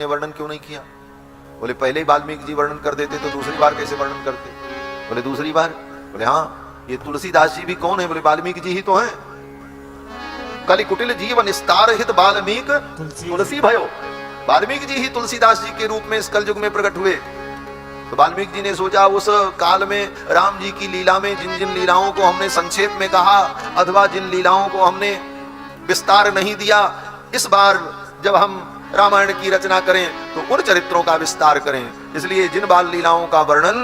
वर्णन क्यों नहीं किया? बोले पहले ही वाल्मीकि जी वर्णन कर देते तो दूसरी बार कैसे वर्णन करते? बोले दूसरी बार? बोले हाँ, ये तुलसीदास जी भी कौन है? बोले वाल्मीकि जी ही तो हैं। कलि कुटिल जीव निस्तार हित वाल्मीकि तुलसी भयो। वाल्मीकि जी ही तुलसीदास जी के रूप में इस कलयुग में प्रकट हुए। तो वाल्मीकि जी ने सोचा उस काल में राम जी की लीला में जिन जिन लीलाओं को हमने संक्षेप में कहा अथवा जिन लीलाओं को हमने विस्तार नहीं दिया, इस बार जब हम रामायण की रचना करें तो उन चरित्रों का विस्तार करें। इसलिए जिन बाल लीलाओं का वर्णन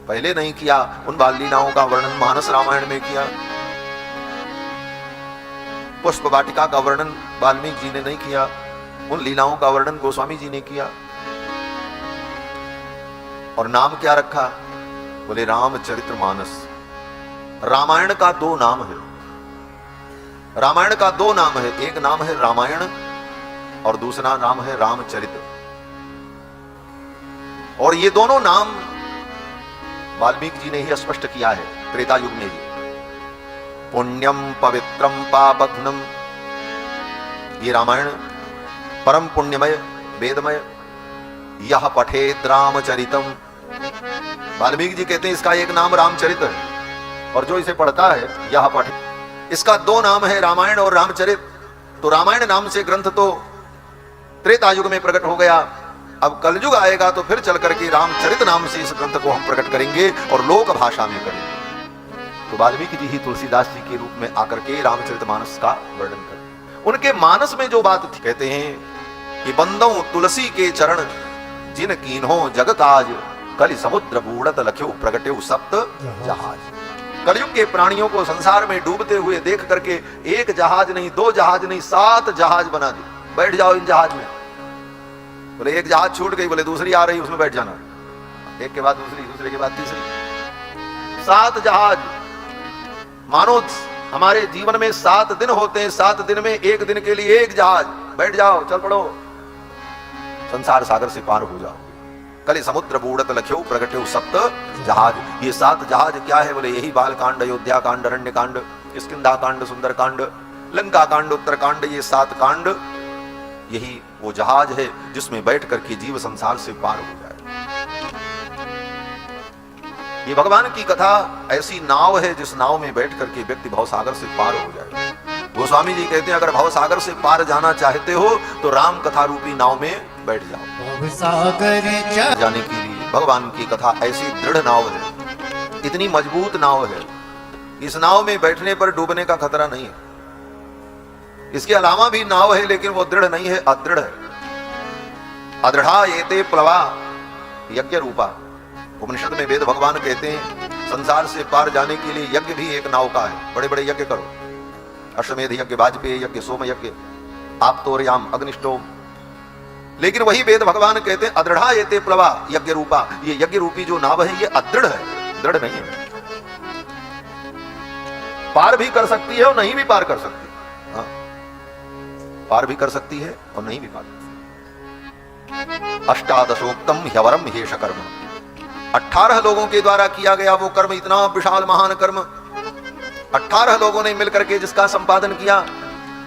पहले नहीं किया, उन बाल लीलाओं का वर्णन मानस रामायण में किया। पुष्प वाटिका का वर्णन वाल्मीकि जी ने नहीं किया, उन लीलाओं का वर्णन गोस्वामी जी ने किया। और नाम क्या रखा? बोले रामचरित्र मानस। रामायण का दो नाम है, रामायण का दो नाम है, एक नाम है रामायण और दूसरा नाम है रामचरित्र। और ये दोनों नाम वाल्मीकि जी ने ही स्पष्ट किया है त्रेता युग में ही। पुण्यम पवित्रम पापघ्नम, ये रामायण परम पुण्यमय वेदमय, यह पठेत रामचरितम। वाल्मीकि जी कहते हैं इसका एक नाम रामचरित है और जो इसे पढ़ता है यह पठे। इसका दो नाम है रामायण और रामचरित। तो रामायण नाम से ग्रंथ तो त्रेता युग में प्रकट हो गया, अब कलयुग आएगा तो फिर चल करके रामचरित नाम से इस ग्रंथ को हम प्रकट करेंगे और लोक भाषा में करेंगे। तो वाल्मीकि जी ही तुलसीदास जी के रूप में आकर के रामचरितमानस का वर्णन करें। उनके मानस में जो बात थी, कहते हैं कि बंदों तुलसी के चरण जिन कीन्हो जग काज, कलि समुद्र बूढ़त लख्यो प्रगट्यो सप्त जहाज। कलयुग के प्राणियों को संसार में डूबते हुए देख करके एक जहाज नहीं, दो जहाज नहीं, 7 जहाज बना दिए। बैठ जाओ इन जहाज में। बोले एक जहाज छूट गई, बोले दूसरी आ रही, उसमें बैठ जाना। एक के बाद दूसरी, दूसरे के बाद तीसरी, 7 जहाज। मानो हमारे जीवन में 7 दिन होते हैं, 7 दिन में एक दिन के लिए एक जहाज। बैठ जाओ, चल पड़ो, संसार सागर से पार हो जाओ। कलि समुद्र बूढ़त लख्यो प्रगट्यो सप्त जहाज। ये 7 जहाज क्या है? बोले यही बाल कांड, अयोध्या कांड, अरण्य कांड, किष्किंधा कांड, सुंदर कांड, लंका कांड, उत्तर कांड, ये 7 कांड यही वो जहाज है जिसमें बैठ करके जीव संसार से पार हो जाए। ये भगवान की कथा ऐसी नाव है जिस नाव में बैठ करके व्यक्ति भवसागर से पार हो जाए। गोस्वामी जी कहते हैं अगर भवसागर से पार जाना चाहते हो तो राम कथा रूपी नाव में बैठ जाओ। भवसागर जाने के लिए भगवान की कथा ऐसी दृढ़ नाव है, इतनी मजबूत नाव है, इस नाव में बैठने पर डूबने का खतरा नहीं है। इसके अलावा भी नाव है लेकिन वो दृढ़ नहीं है, अदृढ़ है। अदृढ़ा एते प्लवा यज्ञ रूपा। उपनिषद में वेद भगवान कहते हैं संसार से पार जाने के लिए यज्ञ भी एक नाव का है। बड़े बड़े यज्ञ करो, अश्वमेध यज्ञ, वाजपेयी यज्ञ, सोम यज्ञ, आप्तोर्याम, अग्निष्टोम। लेकिन वही वेद भगवान कहते हैं अदृढ़ा एते प्लवा यज्ञ रूपा। ये यज्ञ रूपी जो नाव है ये अदृढ़ है, दृढ़ नहीं है। पार भी कर सकती है और नहीं भी पार कर सकती है। हाँ, पार भी कर सकती है और नहीं भी पार कर सकती। अष्टादशोक्तम ह्यवरम हेष कर्म। 18 लोगों के द्वारा किया गया वो कर्म, इतना विशाल महान कर्म 18 लोगों ने मिलकर के जिसका संपादन किया।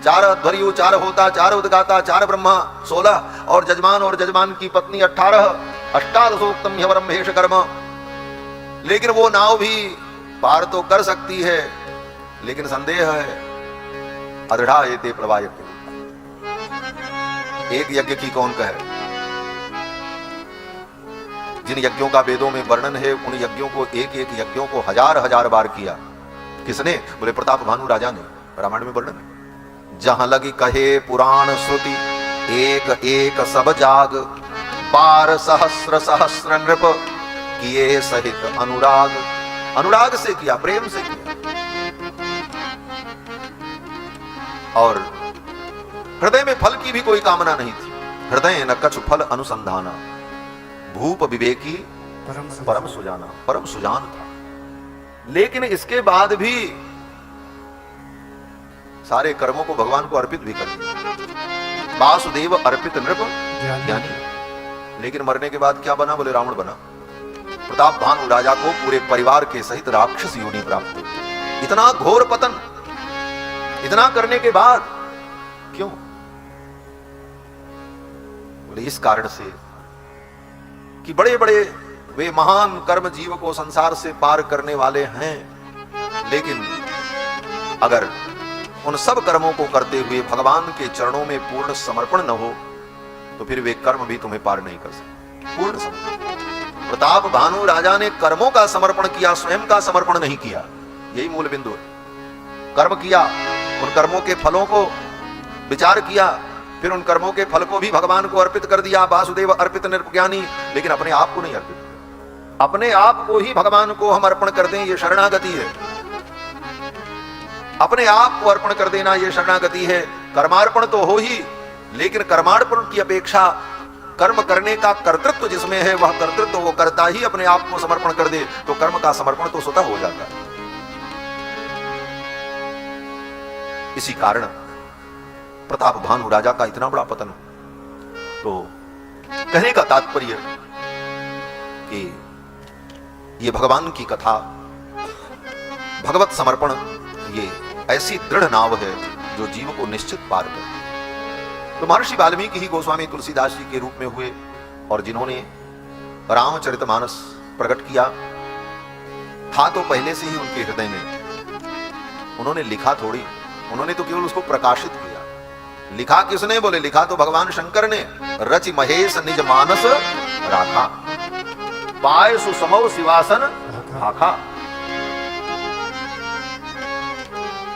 4 अध्वर्यु, 4 होता, 4 उद्गाता, 4 ब्रह्मा, 16 और जजमान की पत्नी 18। अष्टादशोक्तम ह्यवरम हेष कर्म। लेकिन वो नाव भी पार तो कर सकती है, लेकिन संदेह है। अदृढ़ा एते प्लवा यज्ञ। एक यज्ञ की कौन कहे? जिन यज्ञों का वेदों में वर्णन है उन यज्ञों को, एक एक यज्ञों को 1000 बार किया। किसने? बोले प्रताप भानु राजा ने। रामायण में वर्णन है, जहां लगी कहे पुराण श्रुति, एक एक सब जाग, 12 सहस्र सहस्र नृप, किए सहित अनुराग। अनुराग से किया, प्रेम से किया। और हृदय में फल की भी कोई कामना नहीं थी। हृदय न कछु फल अनुसंधाना, भूप विवेकी परम सुजाना। परम सुजान था। लेकिन इसके बाद भी सारे कर्मों को भगवान को अर्पित भी कर दिया। वासुदेव अर्पित नृप ज्ञानी। लेकिन मरने के बाद क्या बना? बोले रावण बना। प्रताप भानु राजा को पूरे परिवार के सहित राक्षस योनि प्राप्त हुई। इतना घोर पतन, इतना करने के बाद क्यों? बोले इस कारण से कि बड़े बड़े वे महान कर्म जीव को संसार से पार करने वाले हैं, लेकिन अगर उन सब कर्मों को करते हुए भगवान के चरणों में पूर्ण समर्पण न हो तो फिर वे कर्म भी तुम्हें पार नहीं कर सकते। पूर्ण समर्पण। प्रताप भानु राजा ने कर्मों का समर्पण किया, स्वयं का समर्पण नहीं किया। यही मूल बिंदु है। कर्म किया, उन कर्मों के फलों को विचार किया, फिर उन कर्मों के फल को भी भगवान को अर्पित कर दिया। वासुदेव अर्पित निर्ज्ञानी, लेकिन अपने आप को नहीं अर्पित किया। अपने आप को ही भगवान को हम अर्पण कर दें, ये शरणागति है। अपने आप को अर्पण कर देना ये शरणागति है। कर्मार्पण तो हो ही, लेकिन कर्मार्पण की अपेक्षा कर्म करने का कर्तृत्व जिसमें है, वह कर्तृत्व वो करता ही अपने आप को समर्पण कर दे तो कर्म का समर्पण तो स्वतः हो जाता है। इसी कारण प्रताप भानु राजा का इतना बड़ा पतन। तो कहने का तात्पर्य कि ये भगवान की कथा, भगवत समर्पण, ये ऐसी दृढ़ नाव है जो जीव को निश्चित पार करे। तो महर्षि वाल्मीकि ही गोस्वामी तुलसीदास जी के रूप में हुए और जिन्होंने रामचरितमानस प्रकट किया। था तो पहले से ही उनके हृदय में, उन्होंने लिखा थोड़ी, उन्होंने तो केवल उसको प्रकाशित किया। लिखा किसने? बोले लिखा तो भगवान शंकर ने। रचि महेश निज मानस राखा, पाय सुसमौ शिवासन आखा।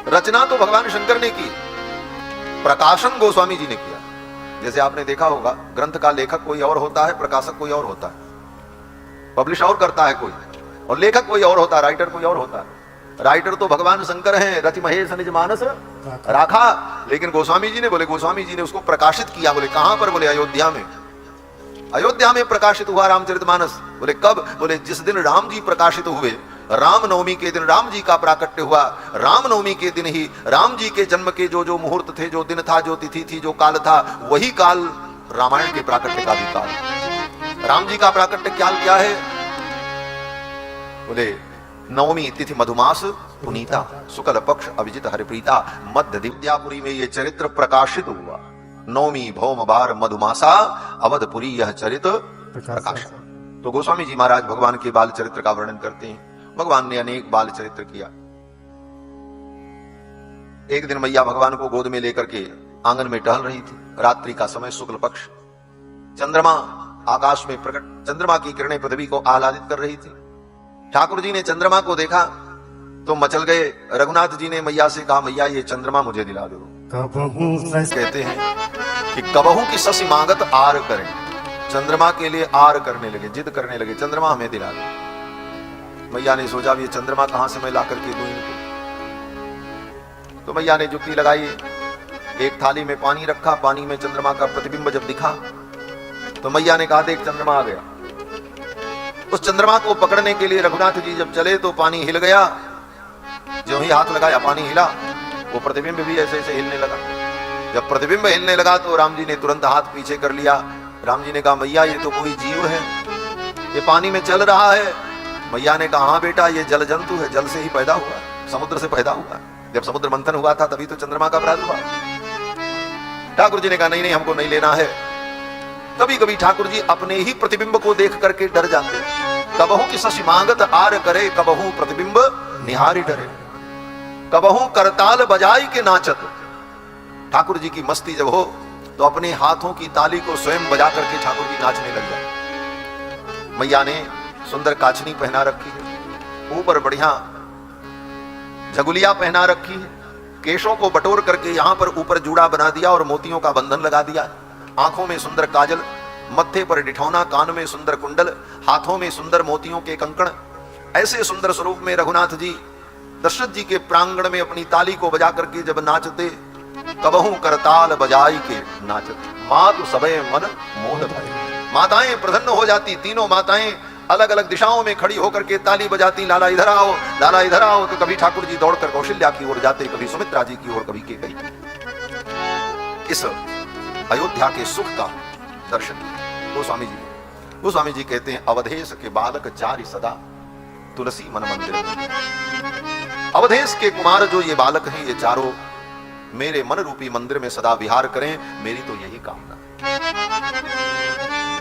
रचना तो भगवान शंकर ने की, प्रकाशन गोस्वामी जी ने किया। जैसे आपने देखा होगा, ग्रंथ का लेखक कोई और होता है, प्रकाशक कोई और होता है, पब्लिश और करता है कोई, और लेखक कोई और होता है, राइटर कोई और होता है। राइटर तो भगवान शंकर हैं, रचि महेश निज मानस राखा, लेकिन गोस्वामी जी ने, बोले गोस्वामी जी ने उसको प्रकाशित किया। बोले कहां पर? बोले अयोध्या में। अयोध्या में प्रकाशित हुआ रामचरितमानस। बोले कब? बोले जिस दिन राम जी प्रकाशित हुए, रामनवमी के दिन राम जी का प्राकट्य हुआ। रामनवमी के दिन ही राम जी के जन्म के जो जो मुहूर्त थे, जो दिन था, जो तिथि थी, जो काल था, वही काल रामायण के प्राकट्य का भी काल। राम जी का प्राकट्य काल क्या है? बोले नवमी तिथि मधुमास पुनीता, शुक्ल पक्ष अभिजित हरिप्रीता, मध्य दिव्यापुरी में ये चरित्र प्रकाशित हुआ। नवमी भौम बार मधुमासा, अवधपुरी यह चरित्र प्रकाश। तो गोस्वामी जी महाराज भगवान के बाल चरित्र का वर्णन करते हैं। भगवान ने अनेक बाल चरित्र किया। एक दिन मैया भगवान को गोद में लेकर के आंगन में टहल रही थी। रात्रि का समय, शुक्ल पक्ष, चंद्रमा आकाश में प्रकट, चंद्रमा की किरणें पृथ्वी को आह्लादित कर रही थी। ठाकुर जी ने चंद्रमा को देखा तो मचल गए। रघुनाथ जी ने मैया से कहा, मैया ये चंद्रमा मुझे दिला दो। कहते हैं कि कबहू की ससी मांगत आर करें, चंद्रमा के लिए आर करने लगे, जिद करने लगे, चंद्रमा हमें दिला दो। मैया ने सोचा ये चंद्रमा कहां से मैं ला करके दूं इनको। तो मैया ने जुक्ति लगाई, एक थाली में पानी रखा, पानी में चंद्रमा का प्रतिबिंब जब दिखा तो मैया ने कहा देख चंद्रमा आ गया। उस चंद्रमा को पकड़ने के लिए रघुनाथ जी जब चले तो पानी हिल गया। जो ही हाथ लगाया पानी हिला, वो प्रतिबिंब भी ऐसे ऐसे हिलने लगा। जब प्रतिबिंब हिलने लगा तो राम जी ने तुरंत हाथ पीछे कर लिया। राम जी ने कहा मैया ये तो कोई जीव है, ये पानी में चल रहा है। मैया ने कहा हाँ बेटा ये जल जंतु है, जल से ही पैदा हुआ, समुद्र से पैदा हुआ। जब समुद्र मंथन हुआ था तभी तो चंद्रमा का प्रादुर्भाव। ठाकुर जी ने कहा नहीं नहीं हमको नहीं लेना है। कभी कभी ठाकुर जी अपने ही प्रतिबिंब को देख करके डर जाते। कबहू की शशि मांगत आर करे, कबहू प्रतिबिंब निहारी डरे, कबहू करताल बजाई के नाचत। ठाकुर जी की मस्ती जब हो तो अपने हाथों की ताली को स्वयं बजा करके ठाकुर जी नाचने लग जाए। मैया ने सुंदर काचनी पहना रखी है, ऊपर बढ़िया झगुलिया पहना रखी है, केशों को बटोर करके यहां पर ऊपर जूड़ा बना दिया और मोतियों का बंधन लगा दिया। आंखों में सुंदर काजल, मत्थे पर डिठौना, कान में सुंदर कुंडल, हाथों में सुंदर मोतियों के कंकण। ऐसे सुंदर स्वरूप में रघुनाथ जी दशरथ जी के प्रांगण में अपनी ताली को बजा करके जब नाचते, कबहू करताल बजाई के नाचते, मातु सबे मन मोह भरे। माताएं प्रसन्न हो जाती, तीनों माताएं अलग अलग दिशाओं में खड़ी होकर के ताली बजाती, लाला इधर आओ, लाला इधर आओ। तो कभी ठाकुर जी दौड़कर कौशल्या की ओर जाते, कभी सुमित्रा जी की ओर, कभी केकई। इस अयोध्या के सुख का दर्शन गोस्वामी जी कहते हैं अवधेश के बालक चारि सदा तुलसी मन मंदिर। अवधेश के कुमार जो ये बालक हैं, ये चारों मेरे मन रूपी मंदिर में सदा विहार करें, मेरी तो यही कामना।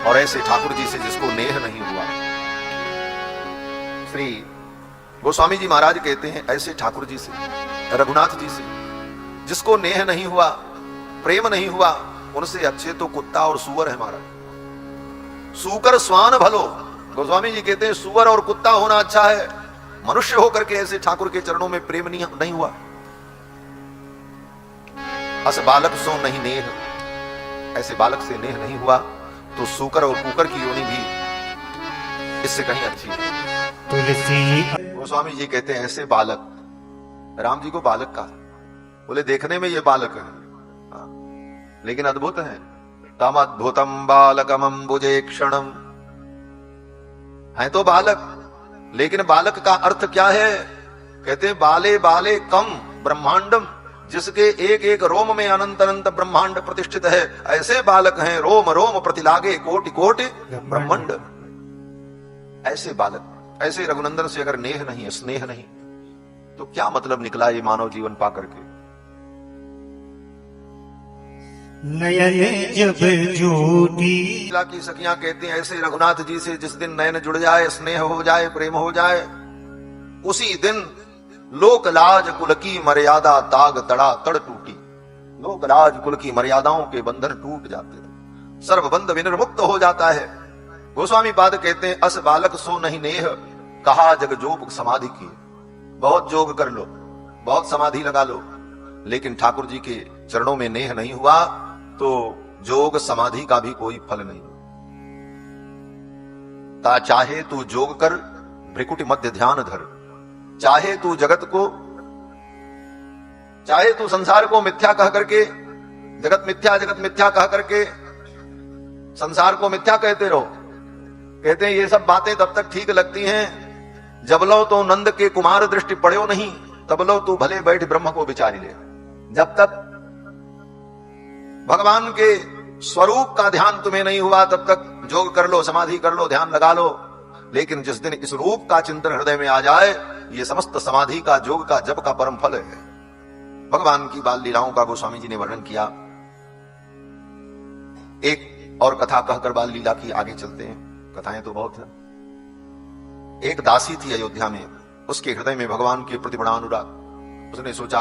और ऐसे ठाकुर जी से जिसको नेह नहीं हुआ। श्री गोस्वामी जी महाराज कहते हैं ऐसे ठाकुर जी से, रघुनाथ जी से जिसको नेह नहीं हुआ, प्रेम नहीं हुआ, उनसे अच्छे तो कुत्ता और सुअर है महाराज। सूकर स्वान भलो, गोस्वामी जी कहते हैं सुअर और कुत्ता होना अच्छा है, मनुष्य होकर के ऐसे ठाकुर के चरणों में प्रेम नहीं हुआ। अस बालक सो नहीं नेह, ऐसे बालक से नेह नहीं हुआ तो सूकर और कुकर की योनि भी इससे कहीं अच्छी है। तुलसी गोस्वामी जी कहते हैं ऐसे बालक, राम जी को बालक कहा, बोले देखने में ये बालक है लेकिन अद्भुत है। तम अद्भुतम बालकम अम्बुजे क्षणम, है तो बालक लेकिन बालक का अर्थ क्या है? कहते हैं बाले बाले कम ब्रह्मांडम, जिसके एक एक रोम में अनंत अनंत ब्रह्मांड प्रतिष्ठित है, ऐसे बालक हैं रोम रोम प्रतिलागे कोटि कोटि ब्रह्मांड। ऐसे बालक, ऐसे रघुनंदन से अगर नेह नहीं है, स्नेह नहीं, तो क्या मतलब निकला ये मानव जीवन पा करके। नयन जब ज्योति की सखियां कहती हैं ऐसे रघुनाथ जी से जिस दिन नयन जुड़ जाए, स्नेह हो जाए, प्रेम हो जाए, उसी दिन लोकलाज कुल की मर्यादा ताग तड़ा तड़ टूटी। लोकलाज कुल की मर्यादाओं के बंधन टूट जाते हैं, सर्वबंध विनिर्मुक्त हो जाता है। गोस्वामी पाद कहते हैं अस बालक सो नहीं नेह, कहा जग जोग समाधि की। बहुत जोग कर लो, बहुत समाधि लगा लो, लेकिन ठाकुर जी के चरणों में नेह नहीं हुआ तो जोग समाधि का भी कोई फल नहीं। ता चाहे तू जोग कर भ्रिकुटी मध्य ध्यान धर, चाहे तू जगत को, चाहे तू संसार को मिथ्या कह करके, जगत मिथ्या कह करके संसार को मिथ्या कहते रहो। कहते हैं ये सब बातें तब तक ठीक लगती हैं जब लो तो नंद के कुमार दृष्टि पड़ो नहीं, तब लो तू भले बैठ ब्रह्म को विचारी ले। जब तक भगवान के स्वरूप का ध्यान तुम्हें नहीं हुआ तब तक जोग कर लो, समाधि कर लो, ध्यान लगा लो, लेकिन जिस दिन इस रूप का चिंतन हृदय में आ जाए, ये समस्त समाधि का, जोग का, जप का परम फल है। भगवान की बाल लीलाओं का गोस्वामी जी ने वर्णन किया। एक और कथा कहकर बाल लीला की आगे चलते हैं, कथाएं तो बहुत है। एक दासी थी अयोध्या में, उसके हृदय में भगवान के प्रति बड़ा अनुराग। उसने सोचा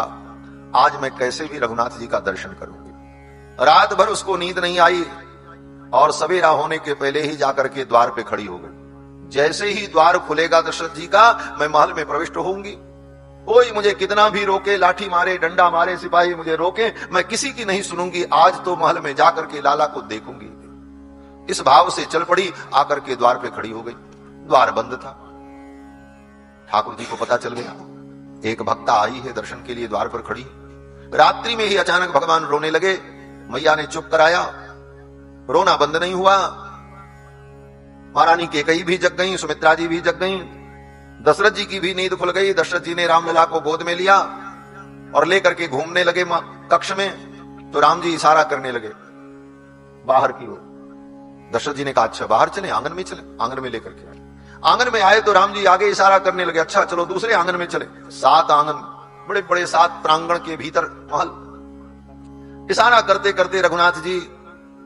आज मैं कैसे भी रघुनाथ जी का दर्शन करूंगी। रात भर उसको नींद नहीं आई और सवेरा होने के पहले ही जाकर के द्वार पे खड़ी हो गई। जैसे ही द्वार खुलेगा दशरथ जी का, मैं महल में प्रविष्ट होऊंगी। कोई मुझे कितना भी रोके, लाठी मारे, डंडा मारे, सिपाही मुझे रोके, मैं किसी की नहीं सुनूंगी। आज तो महल में जाकर के लाला को देखूंगी। इस भाव से चल पड़ी, आकर के द्वार पे खड़ी हो गई। द्वार बंद था। ठाकुर जी को पता चल गया एक भक्ता आई है दर्शन के लिए, द्वार पर खड़ी। रात्रि में ही अचानक भगवान रोने लगे। मैया ने चुप कराया, रोना बंद नहीं हुआ। महारानी कैकेयी भी जग गई, सुमित्रा जी भी जग गई, दशरथ जी की भी नींद खुल गई। दशरथ जी ने रामलला को गोद में लिया और लेकर के घूमने लगे कक्ष में। तो राम जी इशारा करने लगे बाहर की ओर। दशरथ जी ने कहा अच्छा बाहर चले, आंगन में चले। आंगन में लेकर के आए। आंगन में आए तो राम जी आगे इशारा करने लगे, अच्छा चलो दूसरे आंगन में चले। 7 आंगन, बड़े बड़े 7 प्रांगण के भीतर महल। इशारा करते करते रघुनाथ जी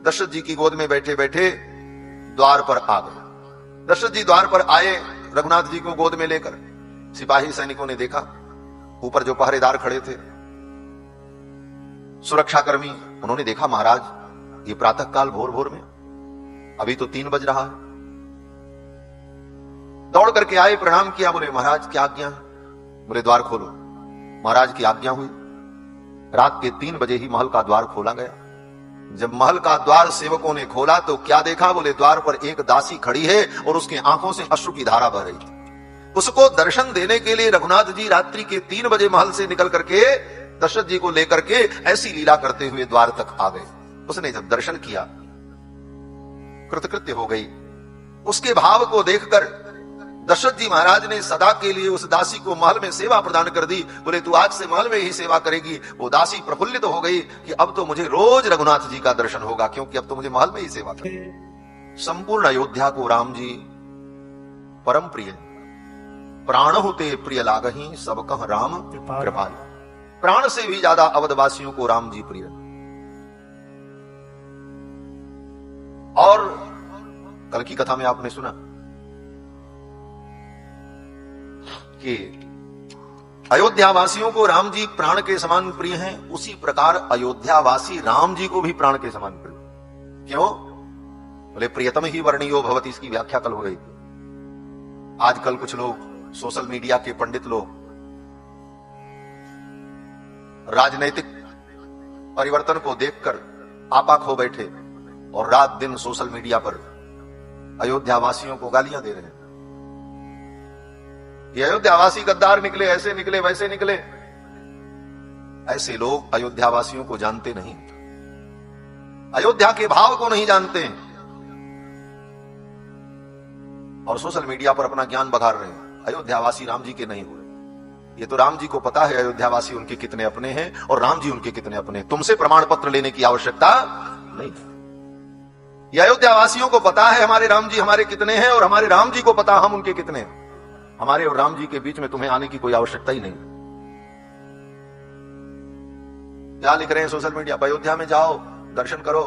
दशरथ जी की गोद में बैठे बैठे द्वार पर आ गए। दशरथ जी द्वार पर आए रघुनाथ जी को गोद में लेकर। सिपाही सैनिकों ने देखा, ऊपर जो पहरेदार खड़े थे, सुरक्षाकर्मी, उन्होंने देखा महाराज ये प्रातः काल भोर भोर में, अभी तो 3 बज रहा है। दौड़ करके आए, प्रणाम किया, बोले महाराज क्या आज्ञा है? बोले द्वार खोलो। महाराज की आज्ञा हुई। रात के 3 बजे ही महल का द्वार खोला गया। जब महल का द्वार सेवकों ने खोला तो क्या देखा? बोले द्वार पर एक दासी खड़ी है और उसकी आंखों से अश्रु की धारा बह रही थी। उसको दर्शन देने के लिए रघुनाथ जी रात्रि के 3 बजे महल से निकल करके दशरथ जी को लेकर के ऐसी लीला करते हुए द्वार तक आ गए। उसने जब दर्शन किया, कृतकृत्य हो गई। उसके भाव को देखकर दशरथ जी महाराज ने सदा के लिए उस दासी को महल में सेवा प्रदान कर दी। बोले तू आज से महल में ही सेवा करेगी। वो दासी प्रफुल्लित हो गई कि अब तो मुझे रोज रघुनाथ जी का दर्शन होगा, क्योंकि अब तो मुझे महल में ही सेवा करनी। संपूर्ण अयोध्या को राम जी परम प्रिय, प्राण होते प्रिय लागही सब कह राम कृपाल। प्राण से भी ज्यादा अवधवासियों को राम जी प्रिय। और कल की कथा में आपने सुना कि अयोध्यावासियों को राम जी प्राण के समान प्रिय हैं, उसी प्रकार अयोध्यावासी राम जी को भी प्राण के समान प्रिय। क्यों? बोले प्रियतम ही वर्णियो भवति, इसकी व्याख्या कल हो गई। आजकल कुछ लोग सोशल मीडिया के पंडित लोग राजनीतिक परिवर्तन को देखकर आपा खो बैठे और रात दिन सोशल मीडिया पर अयोध्यावासियों को गालियां दे रहे हैं। ये अयोध्यावासी गद्दार निकले, ऐसे निकले, वैसे निकले। ऐसे लोग अयोध्यावासियों को जानते नहीं, अयोध्या के भाव को नहीं जानते और सोशल मीडिया पर अपना ज्ञान बघार रहे हैं। अयोध्यावासी राम जी के नहीं हुए। ये तो राम जी को पता है अयोध्यावासी उनके कितने अपने हैं और राम जी उनके कितने अपने हैं। तुमसे प्रमाण पत्र लेने की आवश्यकता नहीं। ये अयोध्यावासियों को पता है हमारे राम जी हमारे कितने हैं और हमारे राम जी को पता हम उनके कितने हैं। हमारे और राम जी के बीच में तुम्हें आने की कोई आवश्यकता ही नहीं। क्या लिख रहे हैं सोशल मीडिया पर? अयोध्या में जाओ, दर्शन करो,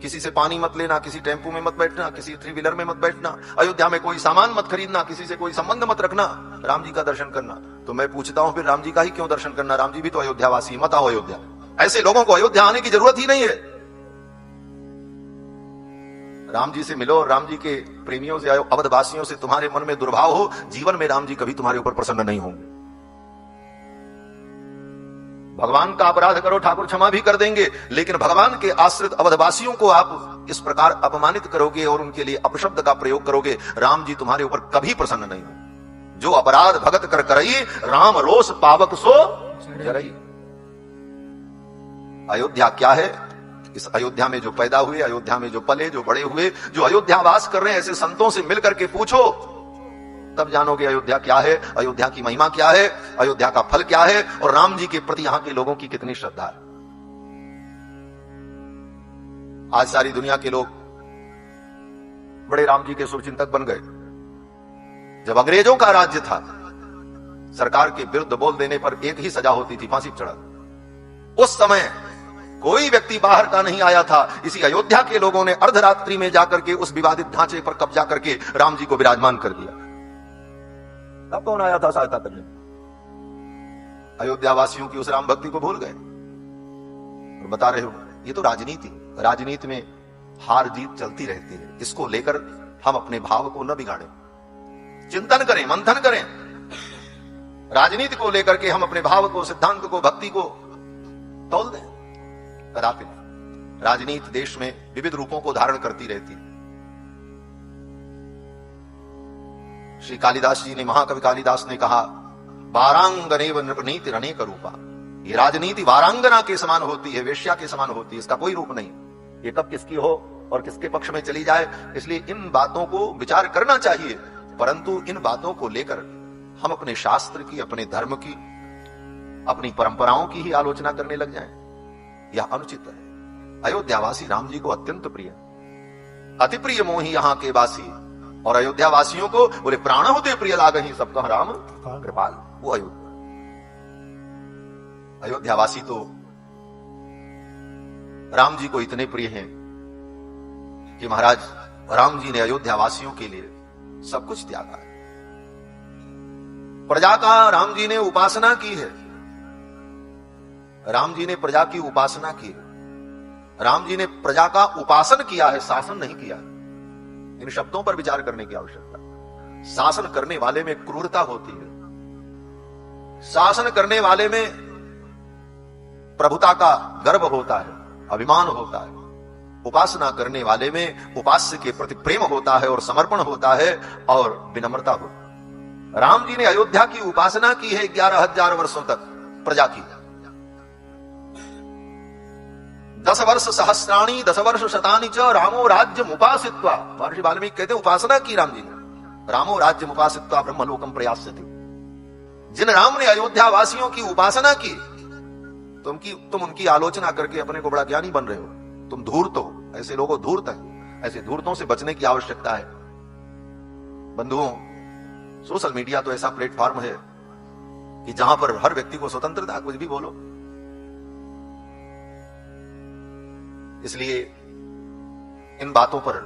किसी से पानी मत लेना, किसी टेम्पू में मत बैठना, किसी थ्री व्हीलर में मत बैठना, अयोध्या में कोई सामान मत खरीदना, किसी से कोई संबंध मत रखना, राम जी का दर्शन करना। तो मैं पूछता हूं फिर राम जी का ही क्यों दर्शन करना? राम जी भी तो अयोध्यावासी, मत आओ अयोध्या। ऐसे लोगों को अयोध्या आने की जरूरत ही नहीं है। राम जी से मिलो, राम जी के प्रेमियों से आयो। अवधवासियों से तुम्हारे मन में दुर्भाव हो, जीवन में राम जी कभी तुम्हारे ऊपर प्रसन्न नहीं होंगे। भगवान का अपराध करो, ठाकुर क्षमा भी कर देंगे, लेकिन भगवान के आश्रित अवधवासियों को आप इस प्रकार अपमानित करोगे और उनके लिए अपशब्द का प्रयोग करोगे, राम जी तुम्हारे ऊपर कभी प्रसन्न नहीं होंगे। जो अपराध भगत कर करई, राम रोष पावक सो जरई। अयोध्या क्या है? इस अयोध्या में जो पैदा हुए, अयोध्या में जो पले, जो बड़े हुए, जो अयोध्या वास कर रहे हैं, ऐसे संतों से मिलकर के पूछो, तब जानोगे अयोध्या क्या है, अयोध्या की महिमा क्या है, अयोध्या का फल क्या है और राम जी के प्रति यहां के लोगों की कितनी श्रद्धा है। आज सारी दुनिया के लोग बड़े राम जी के शुभचिंतक बन गए। जब अंग्रेजों का राज्य था, सरकार के विरुद्ध बोल देने पर एक ही सजा होती थी, फांसी चढ़ा। उस समय कोई व्यक्ति बाहर का नहीं आया था। इसी अयोध्या के लोगों ने अर्धरात्रि में जाकर के उस विवादित ढांचे पर कब्जा करके राम जी को विराजमान कर दिया। तब कौन आया था सहायता करने? अयोध्या वासियों की उस राम भक्ति को भूल गए और बता रहे हो ये तो राजनीति में हार जीत चलती रहती है। इसको लेकर हम अपने भाव को न बिगाड़ें, चिंतन करें, मंथन करें। राजनीति को लेकर के हम अपने भाव को, सिद्धांत को, भक्ति को तौल दें, कदापि नहीं। राजनीति देश में विविध रूपों को धारण करती रहती है। श्री कालिदास जी ने, महाकवि कालिदास ने कहा, वारांगनेव नृपनीति अनेक रूपा। ये राजनीति वारांगना के समान होती है, वेश्या के समान होती है, इसका कोई रूप नहीं। ये कब किसकी हो और किसके पक्ष में चली जाए, इसलिए इन बातों को विचार करना चाहिए। परंतु इन बातों को लेकर हम अपने शास्त्र की, अपने धर्म की, अपनी परंपराओं की ही आलोचना करने लग जाएं, यह अनुचित है। अयोध्यावासी राम जी को अत्यंत प्रिय, अति प्रिय मोही यहाँ के वासी। और अयोध्या वासियों को बोले प्राण होते प्रिय लागहि, सब कह राम कृपाल। वो अयोध्यावासी तो राम जी को इतने प्रिय हैं कि महाराज राम जी ने अयोध्या वासियों के लिए सब कुछ त्यागा है। प्रजा का राम जी ने उपासना की है, राम जी ने प्रजा की उपासना की है, राम जी ने प्रजा का उपासन किया है, शासन नहीं किया है। इन शब्दों पर विचार करने की आवश्यकता। शासन करने वाले में क्रूरता होती है, शासन करने वाले में प्रभुता का गर्व होता है, अभिमान होता है। उपासना करने वाले में उपास्य के प्रति प्रेम होता है और समर्पण होता है और विनम्रता होती है। राम जी ने अयोध्या की उपासना की है 11,000 वर्षों तक प्रजा की। 10 वर्ष सहस्राणी 10 वर्ष शतानि च रामो राज्य मुपासित्वा। महर्षि वाल्मीकि कहते उपासना की राम जी ने। रामो राज्य मुपासित्वा ब्रह्मलोकम प्रयास्यति। जिन राम ने अयोध्या वासियों की उपासना की, तुम उनकी आलोचना करके अपने को बड़ा ज्ञानी बन रहे हो। तुम धूर्त हो, ऐसे लोगों धूर्त है। ऐसे धूर्तों से बचने की आवश्यकता है। बंधुओं, सोशल मीडिया तो ऐसा प्लेटफॉर्म है कि जहां पर हर व्यक्ति को स्वतंत्रता, कुछ भी बोलो। इसलिए इन बातों पर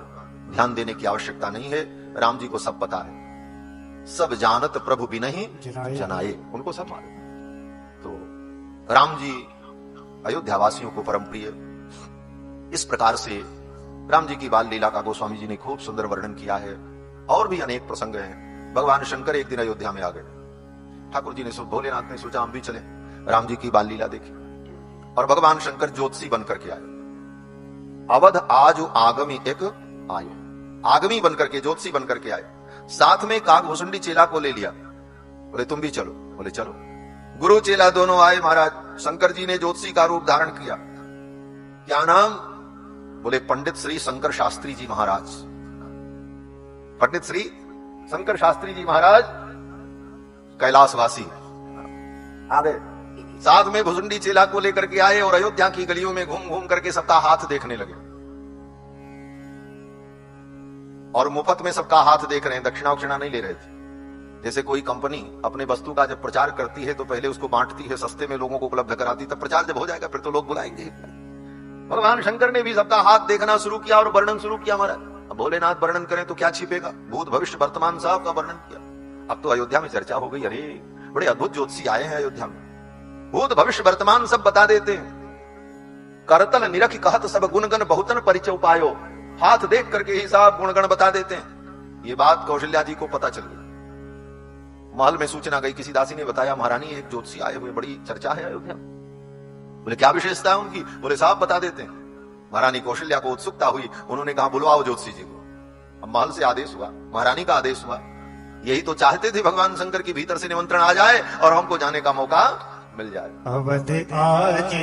ध्यान देने की आवश्यकता नहीं है, राम जी को सब पता है। सब जानत प्रभु बिनहि जनाए, उनको सब मालूम। तो राम जी अयोध्या वासियों को परम प्रिय। इस प्रकार से राम जी की बाल लीला का गोस्वामी जी ने खूब सुंदर वर्णन किया है। और भी अनेक प्रसंग हैं। भगवान शंकर एक दिन अयोध्या में आ गए। ठाकुर जी ने भोलेनाथ ने सोचा हम भी चले, राम जी की बाल लीला देखी। और भगवान शंकर ज्योतिषी बनकर के आए। अवध आज आगमी एक आयो, आगमी बनकर के, ज्योतिषी बनकर के आए। साथ में काकभूषुंडी चेला को ले लिया, बोले तुम भी चलो। बोले चलो। गुरु चेला दोनों आए महाराज। शंकर जी ने ज्योतिषी का रूप धारण किया। क्या नाम? बोले पंडित श्री शंकर शास्त्री जी महाराज। पंडित श्री शंकर शास्त्री जी महाराज कैलाशवासी आ गए। साथ में भुजुंडी चेला को लेकर के आए और अयोध्या की गलियों में घूम घूम करके सबका हाथ देखने लगे। और मुफ्त में सबका हाथ देख रहे हैं, दक्षिणा उक्षिणा नहीं ले रहे थे। जैसे कोई कंपनी अपने वस्तु का जब प्रचार करती है तो पहले उसको बांटती है, सस्ते में लोगों को उपलब्ध कराती, तब प्रचार जब हो जाएगा फिर तो लोग बुलाएंगे। भगवान शंकर ने भी सबका हाथ देखना शुरू किया और वर्णन शुरू किया महाराज। अब भोलेनाथ वर्णन करें तो क्या छिपेगा, भूत भविष्य वर्तमान साहब का वर्णन किया। अब तो अयोध्या में चर्चा हो गई, अरे बड़े अद्भुत ज्योतिषी आए हैं अयोध्या में, भूत भविष्य वर्तमान सब बता देते हैं। करतल निरख कहत सब गुणगण बहुतन परिचय उपायो, हाथ देख करके ही साहब गुणगण बता देते हैं। ये बात कौशल्या जी को पता चल गई। महल में सूचना गई, किसी दासी ने बताया महारानी एक ज्योतिषी आए हुए, बड़ी चर्चा है अयोध्या में। बोले क्या विशेषता है उनकी? बोले साहब बता देते हैं। महारानी कौशल्या को उत्सुकता हुई, उन्होंने कहा बुलवाओ ज्योतिषी जी को। अब महल से आदेश हुआ, महारानी का आदेश हुआ। यही तो चाहते थे भगवान शंकर की भीतर से निमंत्रण आ जाए और हमको जाने का मौका मिल जाए। अवध आज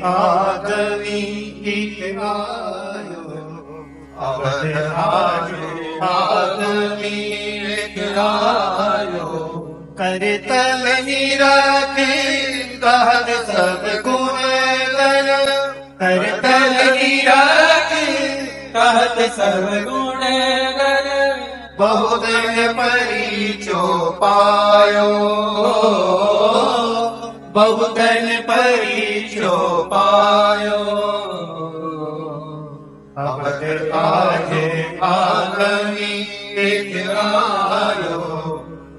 आगमी एक आयो, अवध आज आगमी एक आयो, करतल निरखे कहत सब गुणगण, करतल निरखे कहत सब गुणगण, बहुगण परिचो पायो, बहुगण परिचो पायो, अवध आज आगमी एक आयो,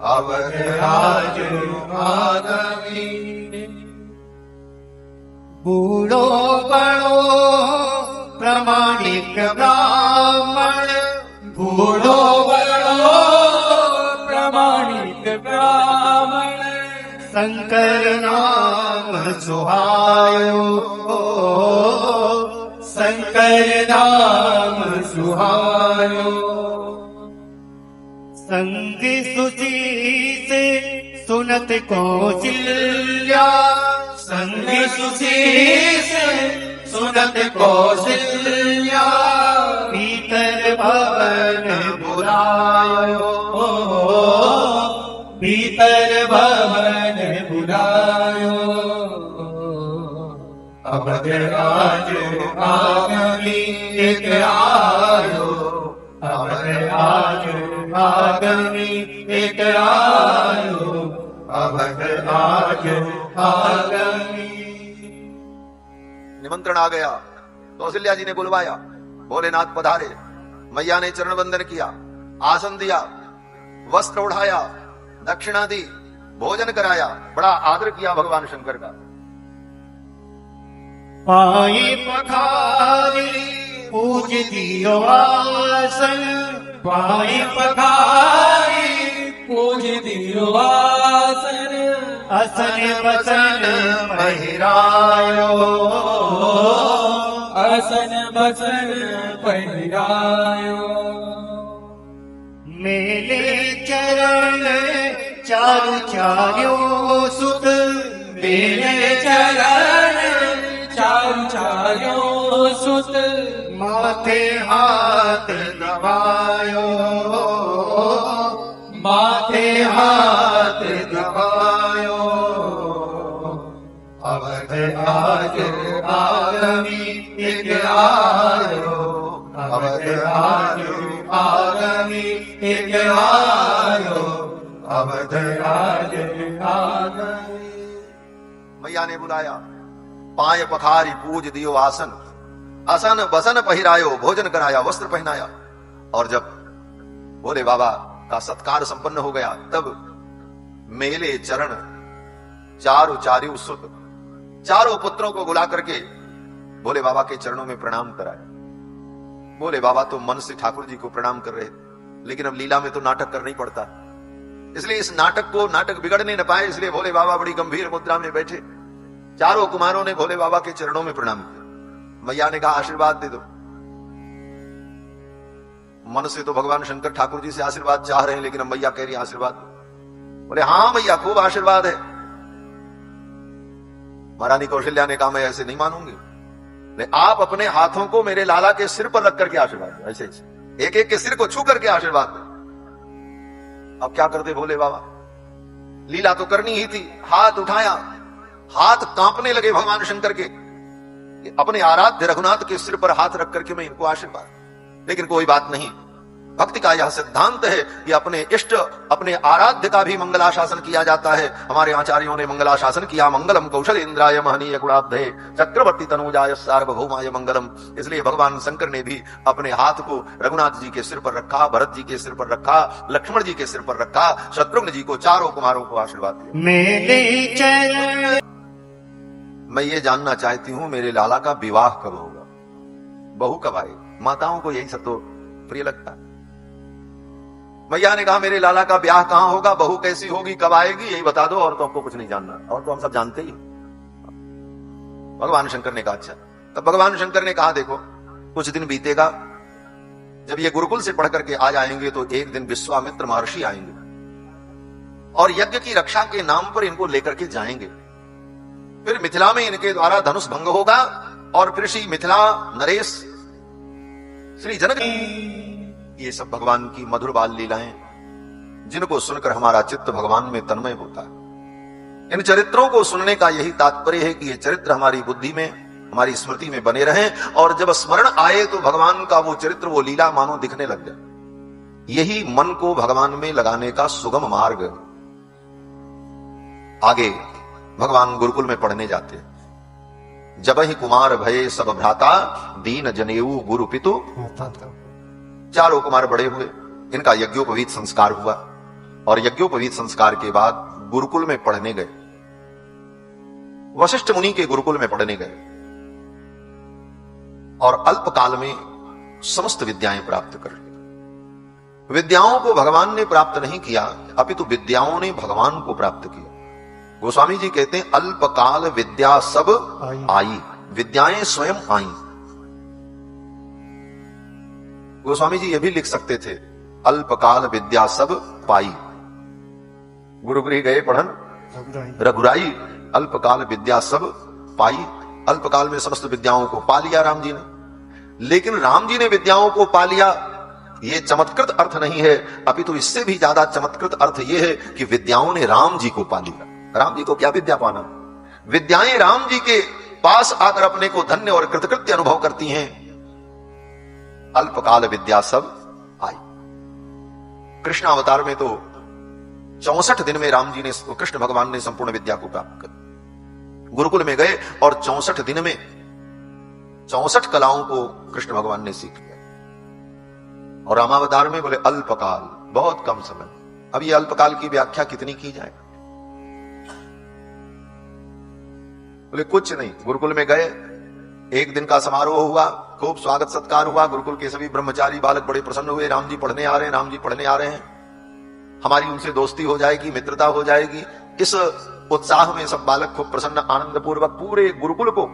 अवध आज आगमी। बूढ़ो बड़ो प्रामाणिक ब्राह्मण, बूढ़ो बड़ो प्रामाणिक ब्राह्मण, शंकर नाम सुहायो, शंकर नाम सुहायो, संग सुची से सुनत कौशल्या, संग सुची से सुनत कौशल्या, भीतर भवन बुलायो, भीतर भवन बुलायो, अवध आज आगमी एक आयो, अवध आज आगमी एक आयो, अवध आज आगमी। निमंत्रण आ गया। कौशल्या जी ने बुलवाया, भोलेनाथ पधारे। मैया ने चरण वंदन किया, आसन दिया, वस्त्र उठाया, दक्षिणा दी, भोजन कराया, बड़ा आदर किया भगवान शंकर का। पाई पखारी पूज दियो आसन, पाई पखारी पूज दियो आसन, असन बसन पहिरायो, असन बसन पहिरायो, मेले चरण चारु चार्यो सुत, मेले चरण चारु चार्यो सुत, माथे हाथ दबायो, माथे हाथ दबायो, अवध आज आगमी एक आयो, अवध आज आगमी एक आयो, अवध आज आगमी। मैया ने बुलाया, पाय पखारी पूज दियो आसन, असन बसन पहिरायो, भोजन कराया, वस्त्र पहनाया, और जब भोले बाबा का सत्कार संपन्न हो गया तब मेले चरण चारु चार्यु सुत चारों पुत्रों को बुला करके भोले बाबा के चरणों में प्रणाम कराया। भोले बाबा तो मन से ठाकुर जी को प्रणाम कर रहे, लेकिन अब लीला में तो नाटक करना ही पड़ता, इसलिए इस नाटक बिगड़ने न पाए, इसलिए भोले बाबा बड़ी गंभीर मुद्रा में बैठे। चारों कुमारों ने भोले बाबा के चरणों में प्रणाम किया। मैया ने कहा आशीर्वाद दे दो। मन से तो भगवान शंकर ठाकुर जी से आशीर्वाद चाह रहे हैं, लेकिन अब मैया कह रही आशीर्वाद। बोले हाँ मैया खूब आशीर्वाद है। महारानी कौशल्या ने कहा मैं ऐसे नहीं मानूंगी, आप अपने हाथों को मेरे लाला के सिर पर रख करके आशीर्वाद दो, ऐसे एक एक के सिर को छू करके आशीर्वाद दो। अब क्या करते भोले बाबा, लीला तो करनी ही थी। हाथ उठाया, हाथ कांपने लगे भगवान शंकर के, अपने आराध्य रघुनाथ के सिर पर हाथ रख करके मैं इनको आशीर्वाद। लेकिन कोई बात नहीं, भक्ति का यह सिद्धांत है कि अपने इष्ट अपने आराध्य का भी मंगलाशासन किया जाता है। हमारे आचार्यों ने मंगलाशासन किया। मंगलम कौशल इंद्राय महनीय गुणाब्धे चक्रवर्ती तनुजाय सार्वभौमाय मंगलम। इसलिए भगवान शंकर ने भी अपने हाथ को रघुनाथ जी के सिर पर रखा, भरत जी के सिर पर रखा, लक्ष्मण जी के सिर पर रखा, शत्रुघ्न जी को, चारों कुमारों को आशीर्वाद दिया। मैं ये जानना चाहती हूं मेरे लाला का विवाह कब होगा, बहू कब आए। माताओं को यही सब तो प्रिय लगता है। मैया ने कहा मेरे लाला का ब्याह कहां होगा, बहू कैसी होगी, कब आएगी, यही बता दो, और तो आपको कुछ नहीं जानना, और तो हम सब जानते ही। भगवान शंकर ने कहा अच्छा। तब भगवान शंकर ने कहा देखो कुछ दिन बीतेगा, जब ये गुरुकुल से पढ़ करके आ जाएंगे तो एक दिन विश्वामित्र महर्षि आएंगे और यज्ञ की रक्षा के नाम पर इनको लेकर के जाएंगे। फिर मिथिला में इनके द्वारा धनुष भंग होगा और फिर श्री मिथिला नरेश श्री जनक। ये सब भगवान की मधुर बाल लीलाएं जिनको सुनकर हमारा चित्त भगवान में तन्मय होता है। इन चरित्रों को सुनने का यही तात्पर्य है कि ये चरित्र हमारी बुद्धि में, हमारी स्मृति में बने रहें, और जब स्मरण आए तो भगवान का वो चरित्र, वो लीला मानो दिखने लग जाए। यही मन को भगवान में लगाने का सुगम मार्ग। आगे भगवान गुरुकुल में पढ़ने जाते हैं। जब ही कुमार भये सब भ्राता दीन जनेऊ गुरु पितु। चारों कुमार बड़े हुए, इनका यज्ञोपवीत संस्कार हुआ और यज्ञोपवीत संस्कार के बाद गुरुकुल में पढ़ने गए। वशिष्ठ मुनि के गुरुकुल में पढ़ने गए और अल्प काल में समस्त विद्याएं प्राप्त कर ली। विद्याओं को भगवान ने प्राप्त नहीं किया, अपितु विद्याओं ने भगवान को प्राप्त किया। गोस्वामी जी कहते हैं अल्पकाल विद्या सब आई, विद्याएं स्वयं आई। गोस्वामी जी ये भी लिख सकते थे अल्पकाल विद्या सब पाई। गुरुगृह गए पढ़न रघुराई, अल्पकाल विद्या सब पाई। अल्पकाल में समस्त विद्याओं को पा लिया राम जी ने। लेकिन राम जी ने विद्याओं को पा लिया, ये चमत्कृत अर्थ नहीं है, अपितु इससे भी ज्यादा चमत्कृत अर्थ यह है कि विद्याओं ने राम जी को पा लिया। राम जी को क्या विद्या पाना, विद्याएं राम जी के पास आकर अपने को धन्य और कृतकृत्य अनुभव करती हैं। अल्पकाल विद्या सब आई। कृष्ण अवतार में तो 64 दिन में राम जी ने, कृष्ण भगवान ने संपूर्ण विद्या को प्राप्त कर गुरुकुल में गए और 64 दिन में 64 कलाओं को कृष्ण भगवान ने सीख लिया। और रामावतार में बोले अल्पकाल, बहुत कम समय। अब ये अल्पकाल की व्याख्या कितनी की जाए, बोले कुछ नहीं। गुरुकुल में गए, एक दिन का समारोह हुआ, खूब स्वागत सत्कार हुआ। गुरुकुल के सभी ब्रह्मचारी बालक बड़े प्रसन्न हुए, राम जी पढ़ने आ रहे हैं, राम जी पढ़ने आ रहे हैं, हमारी उनसे दोस्ती हो जाएगी, मित्रता हो जाएगी। इस उत्साह में सब बालक खूब प्रसन्न आनंद पूर्वक पूरे गुरुकुल को,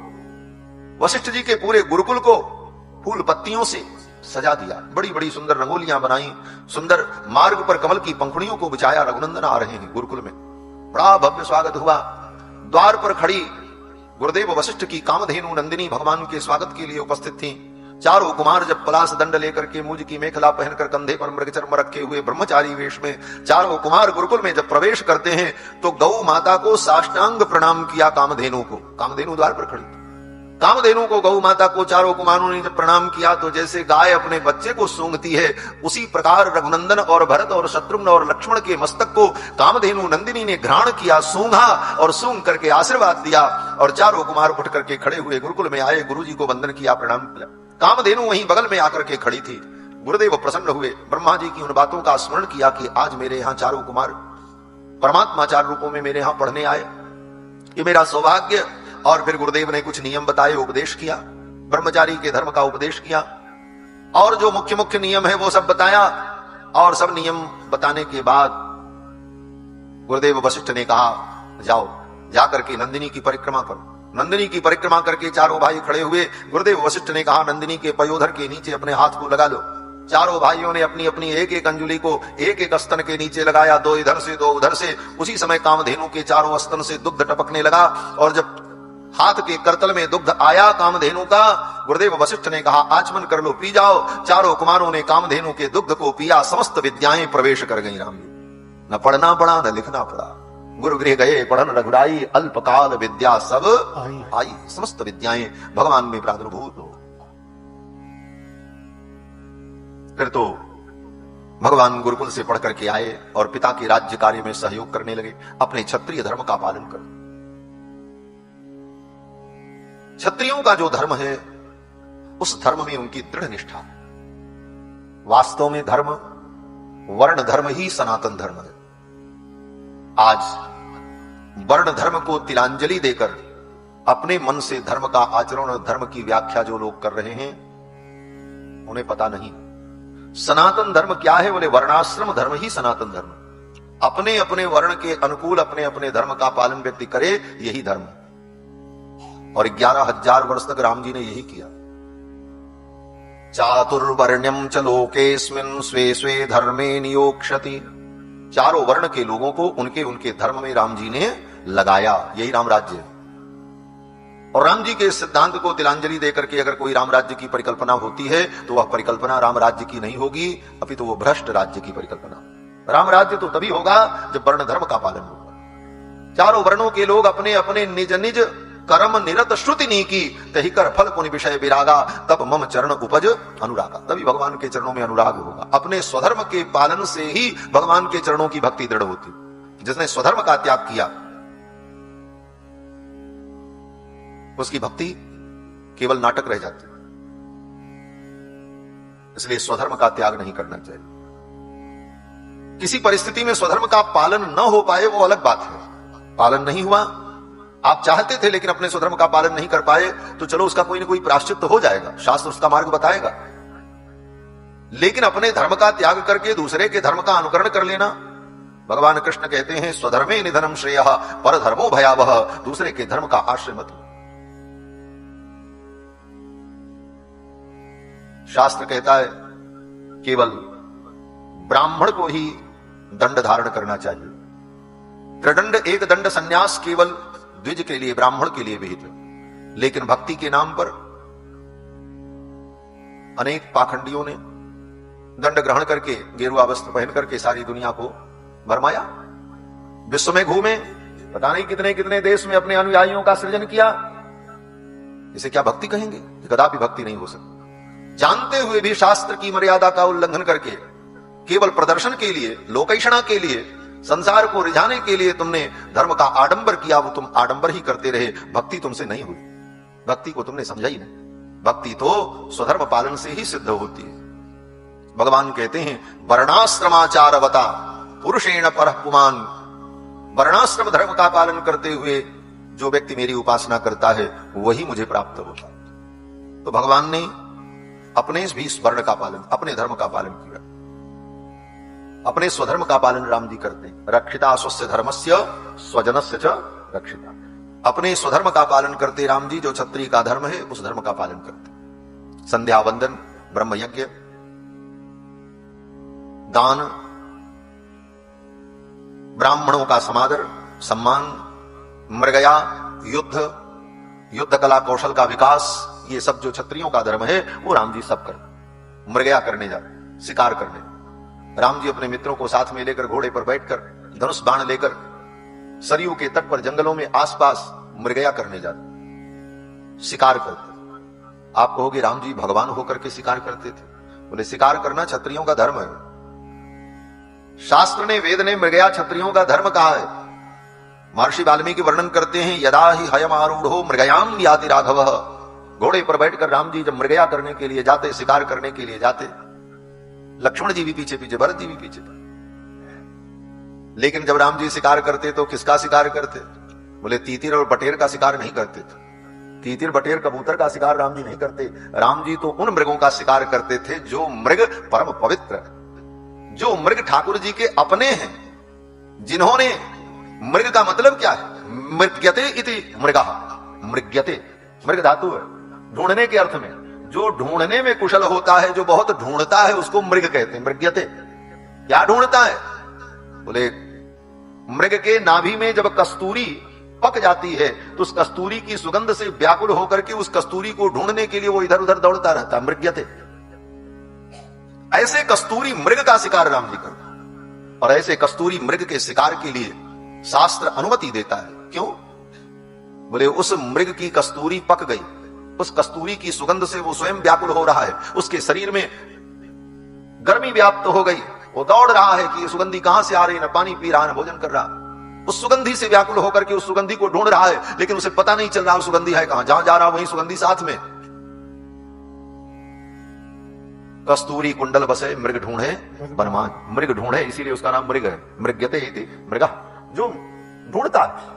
वशिष्ठ जी के पूरे गुरुकुल को फूल पत्तियों से सजा दिया। बड़ी बड़ी सुंदर रंगोलियां बनाई, सुंदर मार्ग पर कमल की पंखुड़ियों को बिछाया। रघुनंदन आ रहे हैं गुरुकुल में, बड़ा भव्य स्वागत हुआ। द्वार पर खड़ी गुरुदेव वशिष्ठ की कामधेनु नंदिनी भगवान के स्वागत के लिए उपस्थित थी। चारों कुमार जब पलाश दंड लेकर के, मुझ की मेखला पहनकर, कंधे पर मृगचर्म रखे हुए ब्रह्मचारी वेश में चारों कुमार गुरुकुल में जब प्रवेश करते हैं तो गौ माता को साष्टांग प्रणाम किया। कामधेनु को, कामधेनु द्वार पर खड़ी, कामधेनु को, गौ माता को चारों कुमारों ने जब प्रणाम किया तो जैसे गाय अपने बच्चे को सूंघती है, उसी प्रकार रघुनंदन और भरत और शत्रुघ्न और लक्ष्मण के मस्तक को कामधेनु नंदिनी ने घ्राण किया, सूंघा और सूंघ करके आशीर्वाद दिया। और चारों कुमार उठ करके खड़े हुए गुरुकुल में आए, गुरु जी को वंदन किया, प्रणाम किया। कामधेनु वहीं बगल में आकर के खड़ी थी। गुरुदेव प्रसन्न हुए, ब्रह्मा जी की उन बातों का स्मरण किया कि आज मेरे यहां चारों कुमार परमात्मा चार रूपों में मेरे यहां पढ़ने आए, ये मेरा सौभाग्य। और फिर गुरुदेव ने कुछ नियम बताए, उपदेश किया, ब्रह्मचारी के धर्म का उपदेश किया और जो मुख्य मुख्य नियम है वो सब बताया। और सब नियम बताने के बाद गुरुदेव वशिष्ठ ने कहा, जाओ जाकर के नंदिनी की परिक्रमा करो। नंदिनी की परिक्रमा करके चारों भाई खड़े हुए। गुरुदेव वशिष्ठ ने कहा, नंदिनी के पयोधर के नीचे अपने हाथ को लगा लो। चारों भाइयों ने अपनी अपनी एक एक अंजुली को एक एक स्तन के नीचे लगाया, दो इधर से दो उधर से। उसी समय कामधेनु के चारों स्तन से दुग्ध टपकने लगा और जब हाथ के करतल में दुग्ध आया कामधेनु का, गुरुदेव वशिष्ठ ने कहा, आचमन कर लो, पी जाओ। चारों कुमारों ने कामधेनु के दुग्ध को पिया। समस्त विद्याएं प्रवेश कर गई राम जी। न पढ़ना पड़ा न लिखना पड़ा। गुरु गृह गए पढ़न रघुराई, अल्पकाल विद्या सब आई। समस्त विद्याएं भगवान में प्रादुर्भूत हो। फिर तो भगवान गुरुकुल से पढ़ करके आए और पिता के राज्य कार्य में सहयोग करने लगे। अपने क्षत्रिय धर्म का पालन कर। क्षत्रियों का जो धर्म है उस धर्म में उनकी दृढ़ निष्ठा है। वास्तव में धर्म वर्ण धर्म ही सनातन धर्म है। आज वर्ण धर्म को तिलांजलि देकर अपने मन से धर्म का आचरण और धर्म की व्याख्या जो लोग कर रहे हैं उन्हें पता नहीं सनातन धर्म क्या है। बोले वर्णाश्रम धर्म ही सनातन धर्म। अपने अपने वर्ण के अनुकूल अपने अपने धर्म का पालन व्यक्ति करे, यही धर्म है। और 11,000 वर्ष तक राम जी ने यही किया। चातुर्वर्ण्यम च लोकेस्मिन् स्वे स्वे धर्मे नियोक्ष्यति। चारों वर्ण के लोगों को उनके उनके धर्म में राम जी ने लगाया, यही राम राज्य है। और राम जी के सिद्धांत को तिलांजलि देकर के अगर कोई राम राज्य की परिकल्पना होती है तो वह परिकल्पना राम राज्य की नहीं होगी, अभी तो वो भ्रष्ट राज्य की परिकल्पना। राम राज्य तो तभी होगा जब वर्ण धर्म का पालन होगा। चारों वर्णों के लोग अपने अपने निज निज कर्म निरत श्रुति नी की, तही कर फल पुनि विषय विरागा, तब मम चरण उपज अनुरागा। तभी भगवान के चरणों में अनुराग होगा। अपने स्वधर्म के पालन से ही भगवान के चरणों की भक्ति दृढ़ होती। जिसने स्वधर्म का त्याग किया उसकी भक्ति केवल नाटक रह जाती। इसलिए स्वधर्म का त्याग नहीं करना चाहिए। किसी परिस्थिति में स्वधर्म का पालन न हो पाए वो अलग बात है। पालन नहीं हुआ, आप चाहते थे लेकिन अपने स्वधर्म का पालन नहीं कर पाए, तो चलो उसका कोई ना कोई प्रायश्चित तो हो जाएगा, शास्त्र उसका मार्ग बताएगा। लेकिन अपने धर्म का त्याग करके दूसरे के धर्म का अनुकरण कर लेना, भगवान कृष्ण कहते हैं स्वधर्मे निधनम श्रेयः पर धर्मो भयावह। दूसरे के धर्म का आश्रय मत लो। शास्त्र कहता है केवल ब्राह्मण को ही दंड धारण करना चाहिए। त्रिदंड एक दंड संन्यास केवल द्विज के लिए, ब्राह्मण के लिए विहित है। लेकिन भक्ति के नाम पर अनेक पाखंडियों ने दंड ग्रहण करके गेरुआ वस्त्र पहन करके सारी दुनिया को भरमाया। विश्व में घूमे, पता नहीं कितने कितने देश में अपने अनुयायियों का सृजन किया। इसे क्या भक्ति कहेंगे? कदापि भक्ति नहीं हो सकती। जानते हुए भी शास्त्र की मर्यादा का उल्लंघन करके केवल प्रदर्शन के लिए, लोकैषणा के लिए, संसार को रिझाने के लिए तुमने धर्म का आडंबर किया, वो तुम आडंबर ही करते रहे। भक्ति तुमसे नहीं हुई। भक्ति को तुमने समझा ही नहीं। भक्ति तो स्वधर्म पालन से ही सिद्ध होती है। भगवान कहते हैं वर्णाश्रमाचारवता पुरुषेण परः पुमान्। वर्णाश्रम धर्म का पालन करते हुए जो व्यक्ति मेरी उपासना करता है वही मुझे प्राप्त होता है। तो भगवान ने अपने भी वर्ण का पालन, अपने धर्म का पालन किया। अपने स्वधर्म का पालन राम जी करते हैं। रक्षिता स्वस्य धर्मस्य स्वजनस्य च रक्षिता। अपने स्वधर्म का पालन करते राम जी। जो क्षत्रिय का धर्म है उस धर्म का पालन करते। संध्या वंदन, ब्रह्म यज्ञ, दान, ब्राह्मणों का समादर सम्मान, मृगया, युद्ध कला कौशल का विकास, ये सब जो क्षत्रियों का धर्म है वो राम जी सब करते। मृगया करने जाते, शिकार करने। राम जी अपने मित्रों को साथ में लेकर घोड़े पर बैठकर धनुष बाण लेकर सरयू के तट पर जंगलों में आसपास मृगया करने जाते, शिकार करते। आप कहोगे राम जी भगवान होकर के शिकार करते थे? बोले शिकार करना क्षत्रियों का धर्म है। शास्त्र ने, वेद ने मृगया क्षत्रियों का धर्म कहा है। महर्षि वाल्मीकि वर्णन करते हैं यदा ही हयम आरूढ़ो मृगयाम याति राघवः। घोड़े पर बैठकर राम जी जब मृगया करने के लिए जाते, शिकार करने के लिए जाते, लक्ष्मण जी भी पीछे पीछे, भरत जी भी पीछे। लेकिन जब राम जी शिकार करते तो किसका शिकार करते? बोले तीतिर और बटेर का शिकार नहीं करते थे। तीतिर बटेर कबूतर का शिकार राम जी नहीं करते। राम जी तो उन मृगों का शिकार करते थे जो मृग परम पवित्र, जो मृग ठाकुर जी के अपने हैं, जिन्होंने, मृग का मतलब क्या है? मृग्यते इति मृगा, मृग्यते मृग धातु है, ढूंढने के अर्थ में। जो ढूंढने में कुशल होता है, जो बहुत ढूंढता है, उसको मृग कहते हैं। मृग्यते क्या ढूंढता है? बोले मृग के नाभि में जब कस्तूरी पक जाती है तो उस कस्तूरी की सुगंध से व्याकुल होकर के उस कस्तूरी को ढूंढने के लिए वो इधर उधर दौड़ता रहता है। मृग्यते। ऐसे कस्तूरी मृग का शिकार राम जी करते, और ऐसे कस्तूरी मृग के शिकार के लिए शास्त्र अनुमति देता है। क्यों? बोले उस मृग की कस्तूरी पक गई, उस कस्तूरी की सुगंध से वो स्वयं व्याकुल हो रहा है, उसके शरीर में गर्मी व्याप्त हो गई, वो दौड़ रहा है कि ये सुगंधी कहां से आ रही, न पानी पी रहा, न भोजन कर रहा। उस सुगंधी से व्याकुल होकर के उस सुगंधी को ढूंढ रहा है, लेकिन उसे पता नहीं चल रहा सुगंधी है कहां। जहां जा रहा वहीं सुगंधी साथ में। कस्तूरी कुंडल बसे मृग ढूंढे बनमान, मृग ढूंढे इसीलिए उसका नाम मृग है। मृग्यते इति मृगा, जो ढूंढता है।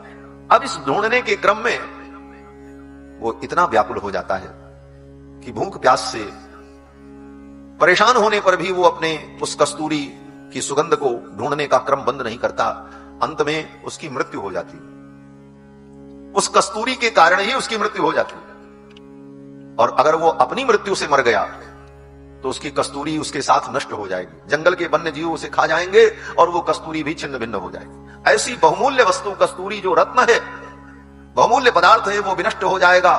अब इस ढूंढने के क्रम में वो इतना व्याकुल हो जाता है कि भूख प्यास से परेशान होने पर भी वो अपने उस कस्तूरी की सुगंध को ढूंढने का क्रम बंद नहीं करता। अंत में उसकी मृत्यु हो जाती, उस कस्तूरी के कारण ही उसकी मृत्यु हो जाती। और अगर वो अपनी मृत्यु से मर गया तो उसकी कस्तूरी उसके साथ नष्ट हो जाएगी, जंगल के वन्य जीव उसे खा जाएंगे और वो कस्तूरी भी छिन्न भिन्न हो जाएगी। ऐसी बहुमूल्य वस्तु कस्तूरी जो रत्न है, बहुमूल्य पदार्थ है, वो विनष्ट हो जाएगा।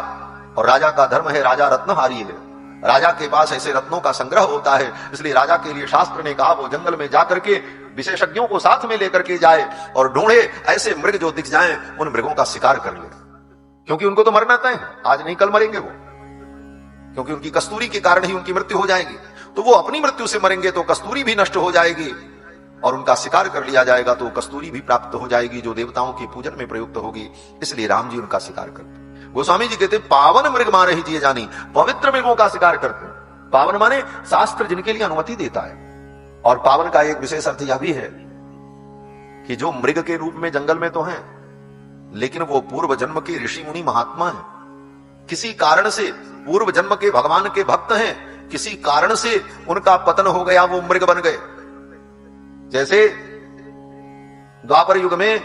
और राजा का धर्म है, राजा रत्नहारी है, राजा के पास ऐसे रत्नों का संग्रह होता है। इसलिए राजा के लिए शास्त्र ने कहा वो जंगल में जाकर के विशेषज्ञों को साथ में लेकर के जाए और ढूंढे ऐसे मृग जो दिख जाएं, उन मृगों का शिकार कर ले, क्योंकि उनको तो मरना तय है, आज नहीं कल मरेंगे वो, क्योंकि उनकी कस्तूरी के कारण ही उनकी मृत्यु हो जाएगी। तो वो अपनी मृत्यु से मरेंगे तो कस्तूरी भी नष्ट हो जाएगी, और उनका शिकार कर लिया जाएगा तो कस्तूरी भी प्राप्त हो जाएगी जो देवताओं की पूजन में प्रयुक्त होगी। इसलिए राम जी उनका शिकार करते। गोस्वामी जी कहते पावन मृग मारे ही जिए जानी, पवित्र मृगों का शिकार करते हैं। पावन माने शास्त्र जिनके लिए अनुमति देता है। और पावन का एक विशेष अर्थ यह भी है कि जो मृग के रूप में जंगल में तो हैं, लेकिन वो पूर्व जन्म के ऋषि मुनि महात्मा हैं, किसी कारण से पूर्व जन्म के भगवान के भक्त हैं, किसी कारण से उनका पतन हो गया, वो मृग बन गए। जैसे द्वापर युग में,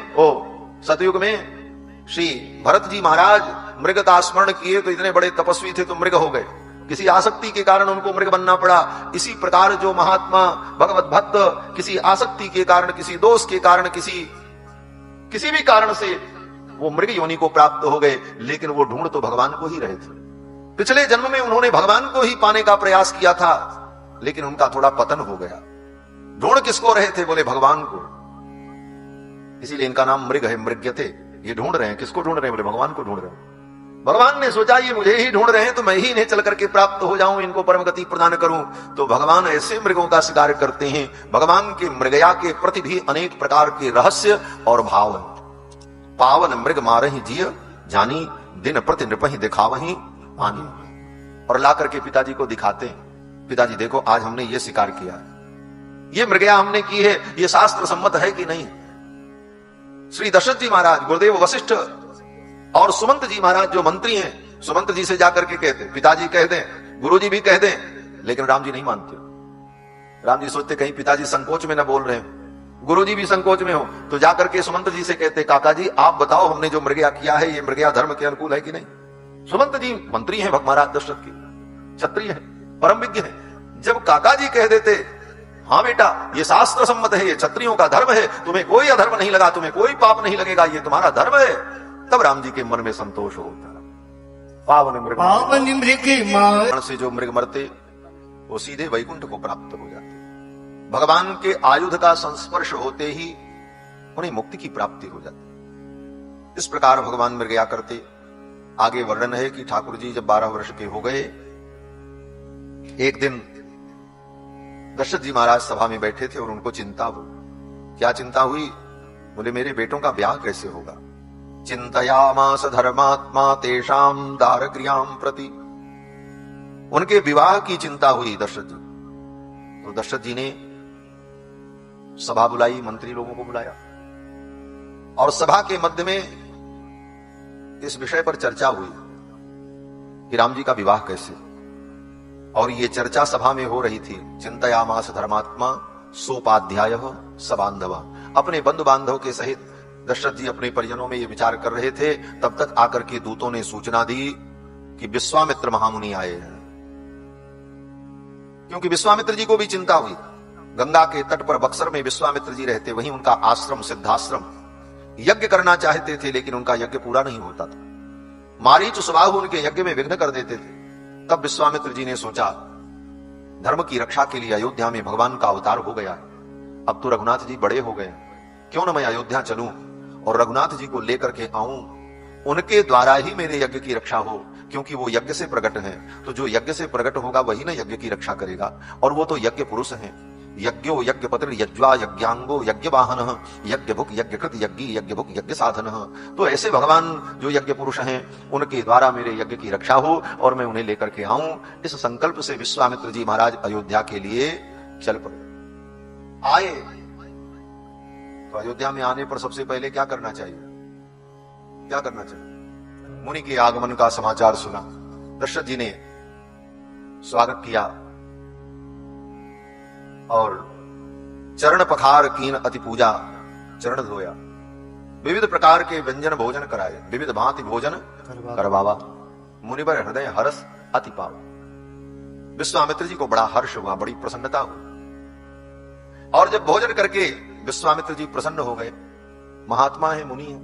सतयुग में श्री भरत जी महाराज मृग का स्मरण किए तो इतने बड़े तपस्वी थे तो मृग हो गए, किसी आसक्ति के कारण उनको मृग बनना पड़ा। इसी प्रकार जो महात्मा भगवत भक्त किसी आसक्ति के कारण, किसी दोष के कारण, किसी भी कारण से वो मृग योनि को प्राप्त हो गए, लेकिन वो ढूंढ तो भगवान को ही रहे थे। पिछले जन्म में उन्होंने भगवान को ही पाने का प्रयास किया था, लेकिन उनका थोड़ा पतन हो गया। ढूंढ किसको रहे थे? बोले भगवान को। इसीलिए इनका नाम मृग है, मृग्यते। ये ढूंढ रहे हैं, किसको ढूंढ रहे हैं? बोले भगवान को ढूंढ रहे हैं। भगवान ने सोचा ये मुझे ही ढूंढ रहे हैं तो मैं ही इन्हें चल करके प्राप्त हो जाऊं, इनको परम गति प्रदान करूं। तो भगवान ऐसे मृगों का शिकार करते हैं। भगवान के मृगया के प्रति भी अनेक प्रकार के रहस्य और भाव हैं। पावन मृग मारहि जिय जानी, दिन प्रति नृपहि दिखावहि पानी। और ला करके पिताजी को दिखाते हैं, पिताजी देखो आज हमने ये शिकार किया है, ये मृगया हमने की है, ये शास्त्र सम्मत है कि नहीं। श्री दशरथ जी महाराज, गुरुदेव वशिष्ठ और सुमंत जी महाराज जो मंत्री हैं, सुमंत जी से जाकर के कहते, पिताजी कह दें, गुरु जी भी कह दें, लेकिन राम जी नहीं मानते। राम जी सोचते कहीं पिताजी संकोच में न बोल रहे हैं, गुरु जी भी संकोच में हो, तो जाकर के सुमंत जी से कहते, काका जी आप बताओ हमने जो मृगया किया है, ये मृगया धर्म के अनुकूल है कि नहीं। सुमंत जी मंत्री हैं महाराज दशरथ के, क्षत्रिय है, परम विज्ञ है। जब काका जी कह देते हाँ बेटा ये शास्त्र सम्मत है, ये क्षत्रियों का धर्म है, तुम्हें कोई अधर्म नहीं लगा, तुम्हें कोई पाप नहीं लगेगा, ये तुम्हारा धर्म है, तब राम जी के मन में संतोष होता। पावन मृग से जो मृग मरते वो सीधे वैकुंठ को प्राप्त हो जाते। भगवान के आयुध का संस्पर्श होते ही उन्हें मुक्ति की प्राप्ति हो जाती। इस प्रकार भगवान मृगया करते। आगे वर्णन है कि ठाकुर जी जब 12 वर्ष के हो गए, एक दिन दशरथ जी महाराज सभा में बैठे थे और उनको चिंता हुई। क्या चिंता हुई? बोले मेरे बेटों का ब्याह कैसे होगा। चिंतयामास धर्मात्मा तेषाम दारक्रियाम प्रति, उनके विवाह की चिंता हुई दशरथ जी। तो दशरथ जी ने सभा बुलाई, मंत्री लोगों को बुलाया और सभा के मध्य में इस विषय पर चर्चा हुई कि राम जी का विवाह कैसे। और ये चर्चा सभा में हो रही थी। चिंतयामास धर्मात्मा सोपाध्याय सबांधव। अपने बंधु बांधव के सहित दशरथ जी अपने परिजनों में ये विचार कर रहे थे। तब तक आकर के दूतों ने सूचना दी कि विश्वामित्र महामुनि आए हैं। क्योंकि विश्वामित्र जी को भी चिंता हुई। गंगा के तट पर बक्सर में विश्वामित्र जी रहते, वहीं उनका आश्रम सिद्धाश्रम। यज्ञ करना चाहते थे लेकिन उनका यज्ञ पूरा नहीं होता था। मारीच स्वभाव उनके यज्ञ में विघ्न कर देते थे। तब विश्वामित्र जी ने सोचा, धर्म की रक्षा के लिए अयोध्या में भगवान का अवतार हो गया है। अब तो रघुनाथ जी बड़े हो गए, क्यों न मैं अयोध्या चलूं और रघुनाथ जी को लेकर के आऊं। उनके द्वारा ही मेरे यज्ञ की रक्षा हो, क्योंकि वो यज्ञ से प्रकट हैं। तो जो यज्ञ से प्रकट होगा वही ना यज्ञ की रक्षा करेगा। और वो तो यज्ञ पुरुष हैं। यज्ञो यज्ञ पत्र यज्वा यज्ञांगो यज्ञ वाहन यज्ञ भुक यज्ञ कृत यज्ञ यज्ञ भुक यज्ञ साधन। तो ऐसे भगवान जो यज्ञ पुरुष हैं, उनके द्वारा मेरे यज्ञ की रक्षा हो और मैं उन्हें लेकर के आऊं। इस संकल्प से विश्वामित्र जी महाराज अयोध्या के लिए चल पड़े। आए तो अयोध्या में आने पर सबसे पहले क्या करना चाहिए? क्या करना चाहिए? मुनि के आगमन का समाचार सुना। दशरथ जी ने स्वागत किया और चरण पखार कीन अति पूजा, चरण धोया। विविध प्रकार के व्यंजन भोजन कराए, विविध भांति भोजन करवावा। मुनिवर हृदय हर्ष अति पावा। विश्वामित्र जी को बड़ा हर्ष हुआ, बड़ी प्रसन्नता हुई। और जब भोजन करके विश्वामित्र जी प्रसन्न हो गए, महात्मा है, मुनि है,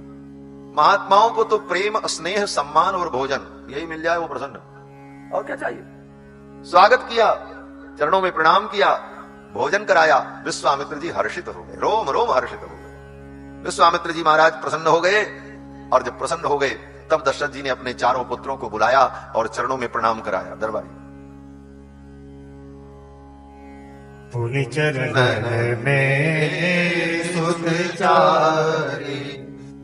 महात्माओं को तो प्रेम स्नेह सम्मान और भोजन यही मिल जाए वो प्रसन्न, और क्या चाहिए। स्वागत किया, चरणों में प्रणाम किया, भोजन कराया। विश्वामित्र जी हर्षित हो गए, रोम रोम हर्षित हो गए। विश्वामित्र जी महाराज प्रसन्न हो गए। और जब प्रसन्न हो गए तब दशरथ जी ने अपने चारों पुत्रों को बुलाया और चरणों में प्रणाम कराया। दरबारी पुनि चरण में सुत चारि,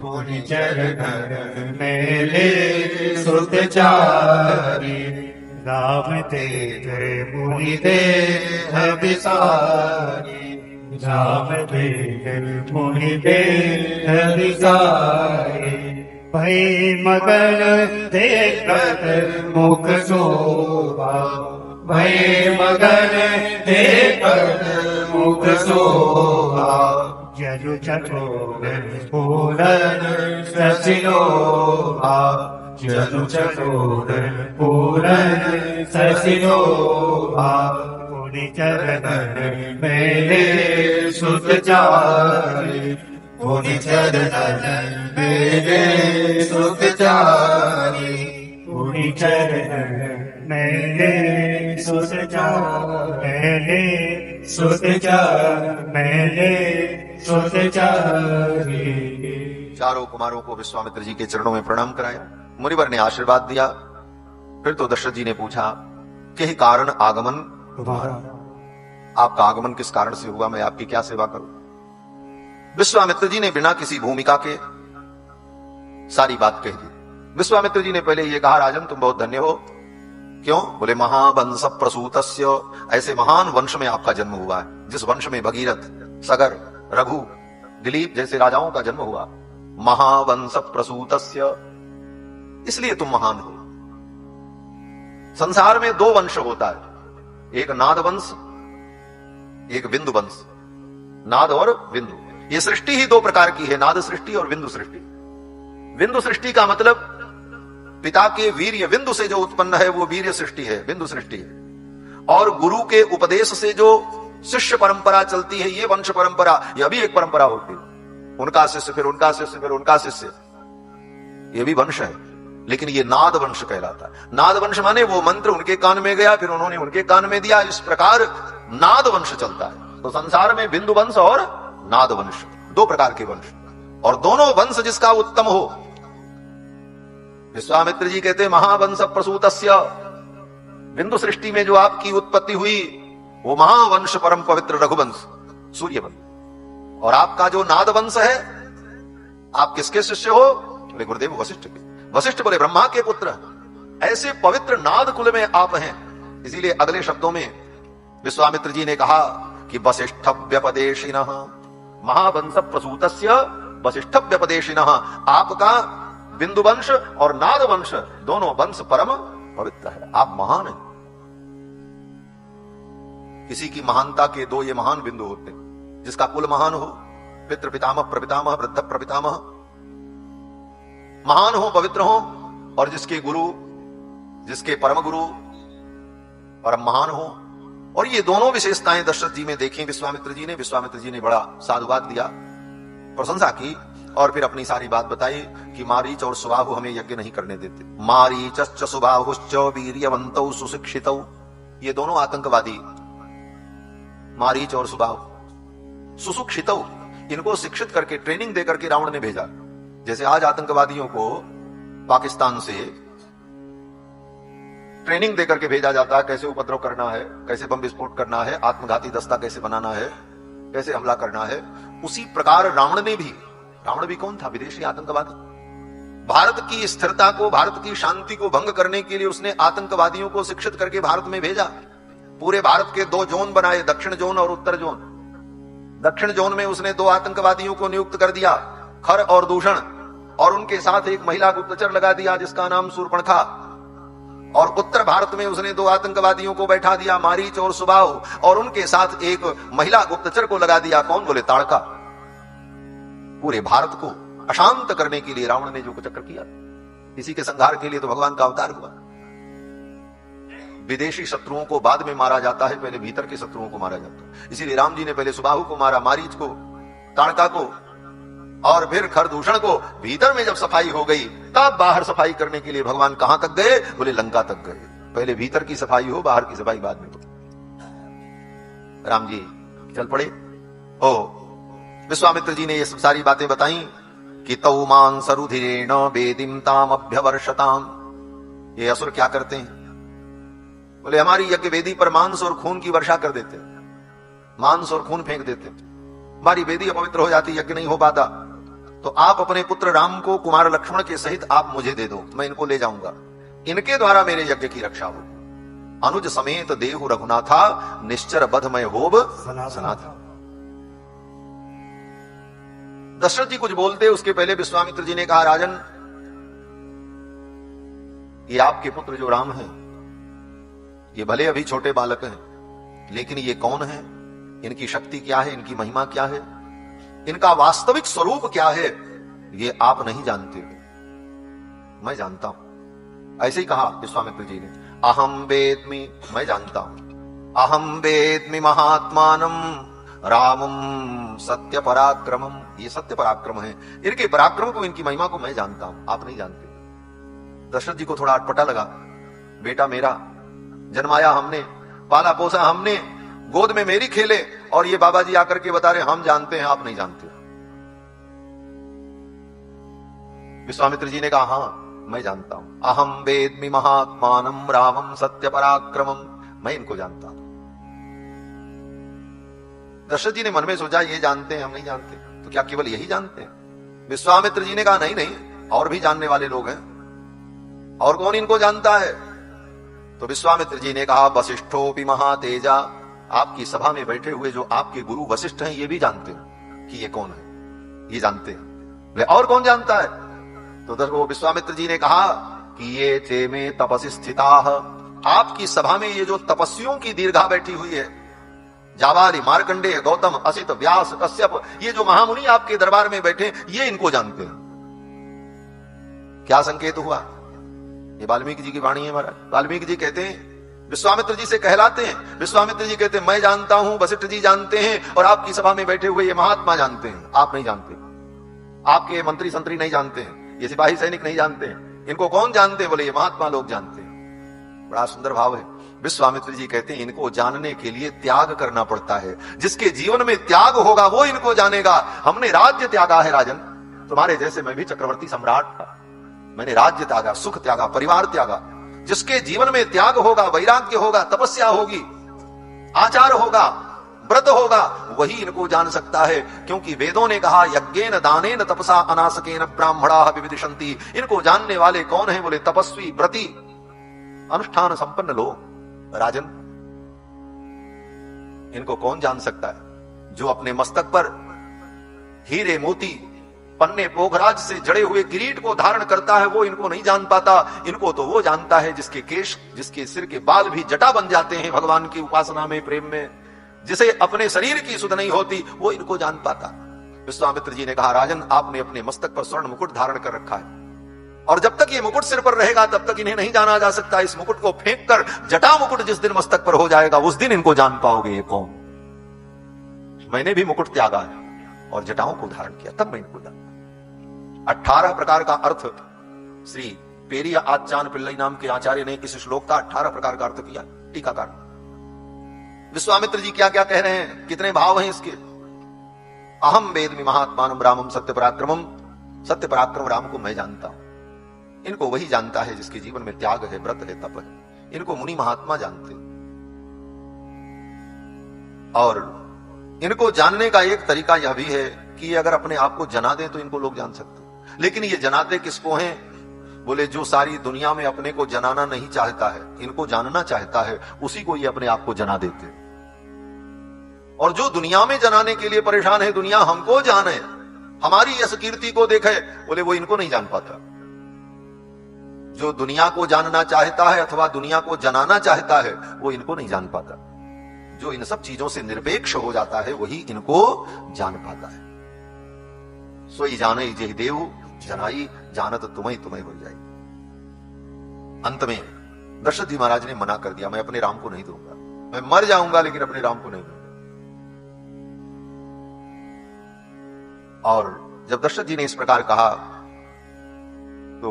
पुनि चरण में सुत चारि। राम तेज मुनि देह विसारी, राम तेज मुनि देह विसारी। भई मगन देखत मुख शोभा, भय मगन देखत मुख शोभा। जनु चकोर पूरन ससिलोभा, जनु चकोर पूरन ससिलोभा। पुनि चरण मेरे सुत चारि, पुनि चरण मेरे सुत चारि। पुनि चरण मेरे सुत चारि, सुत मेरे सुत चारि। चारों कुमारों को विश्वामित्र जी के चरणों में प्रणाम कराया। मुनिवर ने आशीर्वाद दिया। फिर तो दशरथ जी ने पूछा कि कारण आगमन तुम्हारा, आपका आगमन किस कारण से हुआ, मैं आपकी क्या सेवा करूं। विश्वामित्र जी ने बिना किसी भूमिका के सारी बात कह दी। विश्वामित्र जी ने पहले ये कहा, राजन तुम बहुत धन्य हो। क्यों? बोले महावंश प्रसूतस्य, ऐसे महान वंश में आपका जन्म हुआ है, जिस वंश में भगीरथ, सगर, रघु, दिलीप जैसे राजाओं का जन्म हुआ। महावंश प्रसूतस्य, इसलिए तुम महान हो। संसार में दो वंश होता है, एक नाद वंश, एक विंदु वंश। नाद और विंदु, ये सृष्टि ही दो प्रकार की है, नाद सृष्टि और विंदु सृष्टि। विंदु सृष्टि का मतलब पिता के वीर्य विंदु से जो उत्पन्न है वो वीर्य सृष्टि है, विंदु सृष्टि है। और गुरु के उपदेश से जो शिष्य परंपरा चलती है, ये वंश परंपरा, यह भी एक परंपरा होती है। उनका शिष्य, फिर उनका शिष्य, फिर उनका शिष्य, ये भी वंश है। लेकिन ये नाद वंश कहलाता है। नाद वंश माने वो मंत्र उनके कान में गया, फिर उन्होंने उनके कान में दिया, इस प्रकार नाद वंश चलता है। तो संसार में बिंदु वंश और नाद वंश, दो प्रकार के वंश, और दोनों वंश जिसका उत्तम हो। विश्वामित्र जी कहते महावंश प्रसूतस्य, बिंदु सृष्टि में जो आपकी उत्पत्ति हुई वो महावंश परम पवित्र रघुवंश सूर्यवंश। और आपका जो नाद वंश है, आप किसके शिष्य हो? बोले गुरुदेव वशिष्ठ के। वशिष्ठ बोले ब्रह्मा के पुत्र। ऐसे पवित्र नाद कुल में आप हैं। इसीलिए अगले शब्दों में विश्वामित्र जी ने कहा कि वसिष्ठ व्यपदेशिनः महावंश प्रसूतस्य वसिष्ठ व्यपदेशिनः, आपका बिंदु वंश और नाद वंश दोनों वंश परम पवित्र है, आप महान हैं। किसी की महानता के दो ये महान बिंदु होते हैं, जिसका कुल महान हो, पितृ पितामह प्रपितामह वृद्ध प्रपितामह महान हो, पवित्र हो, और जिसके गुरु, जिसके परम गुरु परम महान हो। और ये दोनों विशेषताएं दशरथ जी में देखी विश्वामित्र जी ने बड़ा साधुवाद दिया, प्रशंसा की, और फिर अपनी सारी बात बताई कि मारीच और सुबाहु हमें यज्ञ नहीं करने देते। मारीचश्च सुबाहुश्च वीर्यवन्तौ सुशिक्षितौ, ये दोनों आतंकवादी, मारीच और सुबाहु, सुशिक्षितौ, इनको शिक्षित करके ट्रेनिंग दे करके रावण ने भेजा। जैसे आज आतंकवादियों को पाकिस्तान से ट्रेनिंग देकर के भेजा जाता है, कैसे उपद्रव करना है, कैसे बम विस्फोट करना है, आत्मघाती दस्ता कैसे बनाना है, कैसे हमला करना है, उसी प्रकार रावण भी कौन था? विदेशी आतंकवादी। भारत की स्थिरता को, भारत की शांति को भंग करने के लिए उसने आतंकवादियों को शिक्षित करके भारत में भेजा। पूरे भारत के दो जोन बनाए, दक्षिण जोन और उत्तर जोन। दक्षिण जोन में उसने दो आतंकवादियों को नियुक्त कर दिया, खर और दूषण, और उनके साथ एक महिला गुप्तचर लगा दिया जिसका नाम शूर्पणखा। और उत्तर भारत में उसने दो आतंकवादियों को बैठा दिया, मारीच और सुबाहु, और उनके साथ एक महिला गुप्तचर को लगा दिया, कौन? बोले ताड़का। पूरे भारत को अशांत करने के लिए रावण ने जो कुचक्र किया, इसी के संहार के लिए तो भगवान का अवतार हुआ। विदेशी शत्रुओं को बाद में मारा जाता है, पहले भीतर के शत्रुओं को मारा जाता है। इसीलिए राम जी ने पहले सुबाहु को मारा, मारीच को, ताड़का को, और फिर खरदूषण को। भीतर में जब सफाई हो गई तब बाहर सफाई करने के लिए भगवान कहां तक गए? बोले लंका तक गए। पहले भीतर की सफाई हो, बाहर की सफाई बाद में हो। राम जी चल पड़े। विश्वामित्र जी ने ये सब सारी बातें बताई कि तौ मांस रुधिरेण वेदिम ताम अभ्यवर्षताम। ये असुर क्या करते हैं? बोले हमारी यज्ञ वेदी पर मांस और खून की वर्षा कर देते, मांस और खून फेंक देते, हमारी वेदी अपवित्र हो जाती, यज्ञ नहीं हो पाता। तो आप अपने पुत्र राम को कुमार लक्ष्मण के सहित आप मुझे दे दो, मैं इनको ले जाऊंगा, इनके द्वारा मेरे यज्ञ की रक्षा हो। अनुज समेत देहु रघुनाथा, निश्चर बधमय होब सनाथा। दशरथ जी कुछ बोलते उसके पहले विश्वामित्र जी ने कहा, राजन ये आपके पुत्र जो राम हैं, ये भले अभी छोटे बालक हैं, लेकिन ये कौन है, इनकी शक्ति क्या है, इनकी महिमा क्या है, इनका वास्तविक स्वरूप क्या है, ये आप नहीं जानते, मैं जानता हूं। ऐसे ही कहा विश्वामित्र जी ने, अहम वेद्मि, मैं जानता हूं, अहम वेद्मि महात्मानम रामम सत्य पराक्रमम। ये सत्य पराक्रम है, इनके पराक्रम को, इनकी महिमा को मैं जानता हूं, आप नहीं जानते। दशरथ जी को थोड़ा अटपटा लगा, बेटा मेरा, जन्माया हमने, पाला पोसा हमने, गोद में मेरी खेले, और ये बाबा जी आकर के बता रहे हम जानते हैं, आप नहीं जानते। विश्वामित्र जी ने कहा, हां मैं जानता हूं, अहम वेद्मि महात्मानम रामम सत्य पराक्रमम, मैं इनको जानता हूं। दशरथ जी ने मन में सोचा ये जानते हैं, हम नहीं जानते, तो क्या केवल यही जानते हैं? विश्वामित्र जी ने कहा, नहीं नहीं, और भी जानने वाले लोग हैं, और कौन इनको जानता है? तो विश्वामित्र जी ने कहा, वसिष्ठोपि महातेजा, आपकी सभा में बैठे हुए जो आपके गुरु वशिष्ठ हैं, ये भी जानते हैं कि ये कौन है, ये जानते हैं। और कौन जानता है? तो विश्वामित्र जी ने कहा कि ये चे में तपसि स्थिताः, आपकी सभा में ये जो तपस्वियों की दीर्घा बैठी हुई है, जावाली, मार्कंडेय, गौतम, असित, व्यास, कश्यप, ये जो महामुनि आपके दरबार में बैठे, ये इनको जानते हैं। क्या संकेत हुआ? ये वाल्मीकि जी की वाणी है महाराज। वाल्मीकि जी कहते हैं, विश्वामित्र जी से कहलाते हैं, विश्वामित्र जी कहते हैं मैं जानता हूं, वशिष्ठ जी जानते हैं, और आपकी सभा में बैठे हुए ये महात्मा जानते हैं, आप नहीं जानते, आपके मंत्री संतरी नहीं जानते हैं, ये सिपाही सैनिक नहीं जानते हैं, इनको कौन जानते हैं? बोले ये महात्मा लोग जानते हैं। बड़ा सुंदर भाव है। विश्वामित्र जी कहते हैं इनको जानने के लिए त्याग करना पड़ता है, जिसके जीवन में त्याग होगा वो इनको जानेगा। हमने राज्य त्यागा है राजन, तुम्हारे जैसे मैं भी चक्रवर्ती सम्राट था, मैंने राज्य त्यागा, सुख त्यागा, परिवार त्यागा। जिसके जीवन में त्याग होगा, वैराग्य होगा, तपस्या होगी, आचार होगा, व्रत होगा, वही इनको जान सकता है। क्योंकि वेदों ने कहा, यज्ञेन दानेन तपसा अनासकेन ब्राह्मणाः विविदिशन्ति। इनको जानने वाले कौन है? बोले तपस्वी, व्रती, अनुष्ठान संपन्न लोग। राजन इनको कौन जान सकता है? जो अपने मस्तक पर हीरे मोती पन्ने पोखराज से जड़े हुए किरीट को धारण करता है वो इनको नहीं जान पाता। इनको तो वो जानता है जिसके केश, जिसके सिर के बाल भी जटा बन जाते हैं भगवान की उपासना में, प्रेम में। जिसे अपने शरीर की सुध नहीं होती वो इनको जान पाता। विश्वामित्र जी ने कहा, राजन आपने अपने मस्तक पर स्वर्ण मुकुट धारण कर रखा है और जब तक ये मुकुट सिर पर रहेगा तब तक इन्हें नहीं जाना जा सकता। इस मुकुट को फेंक कर जटा मुकुट जिस दिन मस्तक पर हो जाएगा उस दिन इनको जान पाओगे ये कौन। मैंने भी मुकुट त्यागा है और जटाओं को धारण किया, तब मैं इनको जान। 18 प्रकार का अर्थ श्री पेरिया आचान पिल्लई नाम के आचार्य ने इस श्लोक का 18 प्रकार का अर्थ किया। टीकाकार विश्वामित्र जी क्या क्या कह रहे हैं, कितने भाव हैं इसके। अहम वेदमि महात्मानम रामम सत्य पराक्रमम, सत्य पराक्रम राम को मैं जानता हूं। इनको वही जानता है जिसके जीवन में त्याग है, व्रत है, तप है। इनको मुनि महात्मा जानते। और इनको जानने का एक तरीका यह भी है कि अगर अपने आप को जना दें तो इनको लोग जान सकते हैं। लेकिन ये जनाते किसको हैं? बोले जो सारी दुनिया में अपने को जनाना नहीं चाहता है, इनको जानना चाहता है, उसी को ये अपने आप को जना देते। और जो दुनिया में जनाने के लिए परेशान है, दुनिया हमको जाने, हमारी यश कीर्ति को देखे, बोले वो इनको नहीं जान पाता। जो दुनिया को जानना चाहता है अथवा दुनिया को जनाना चाहता है वो इनको नहीं जान पाता। जो इन सब चीजों से निरपेक्ष हो जाता है वही इनको जान पाता है। सोई जाने जय देव जनाई, जानत तुम्हें तुम्हें हो जाए। अंत में दशरथ जी महाराज ने मना कर दिया, मैं अपने राम को नहीं दूंगा, मैं मर जाऊंगा लेकिन अपने राम को नहीं दूंगा। और जब दशरथ जी ने इस प्रकार कहा तो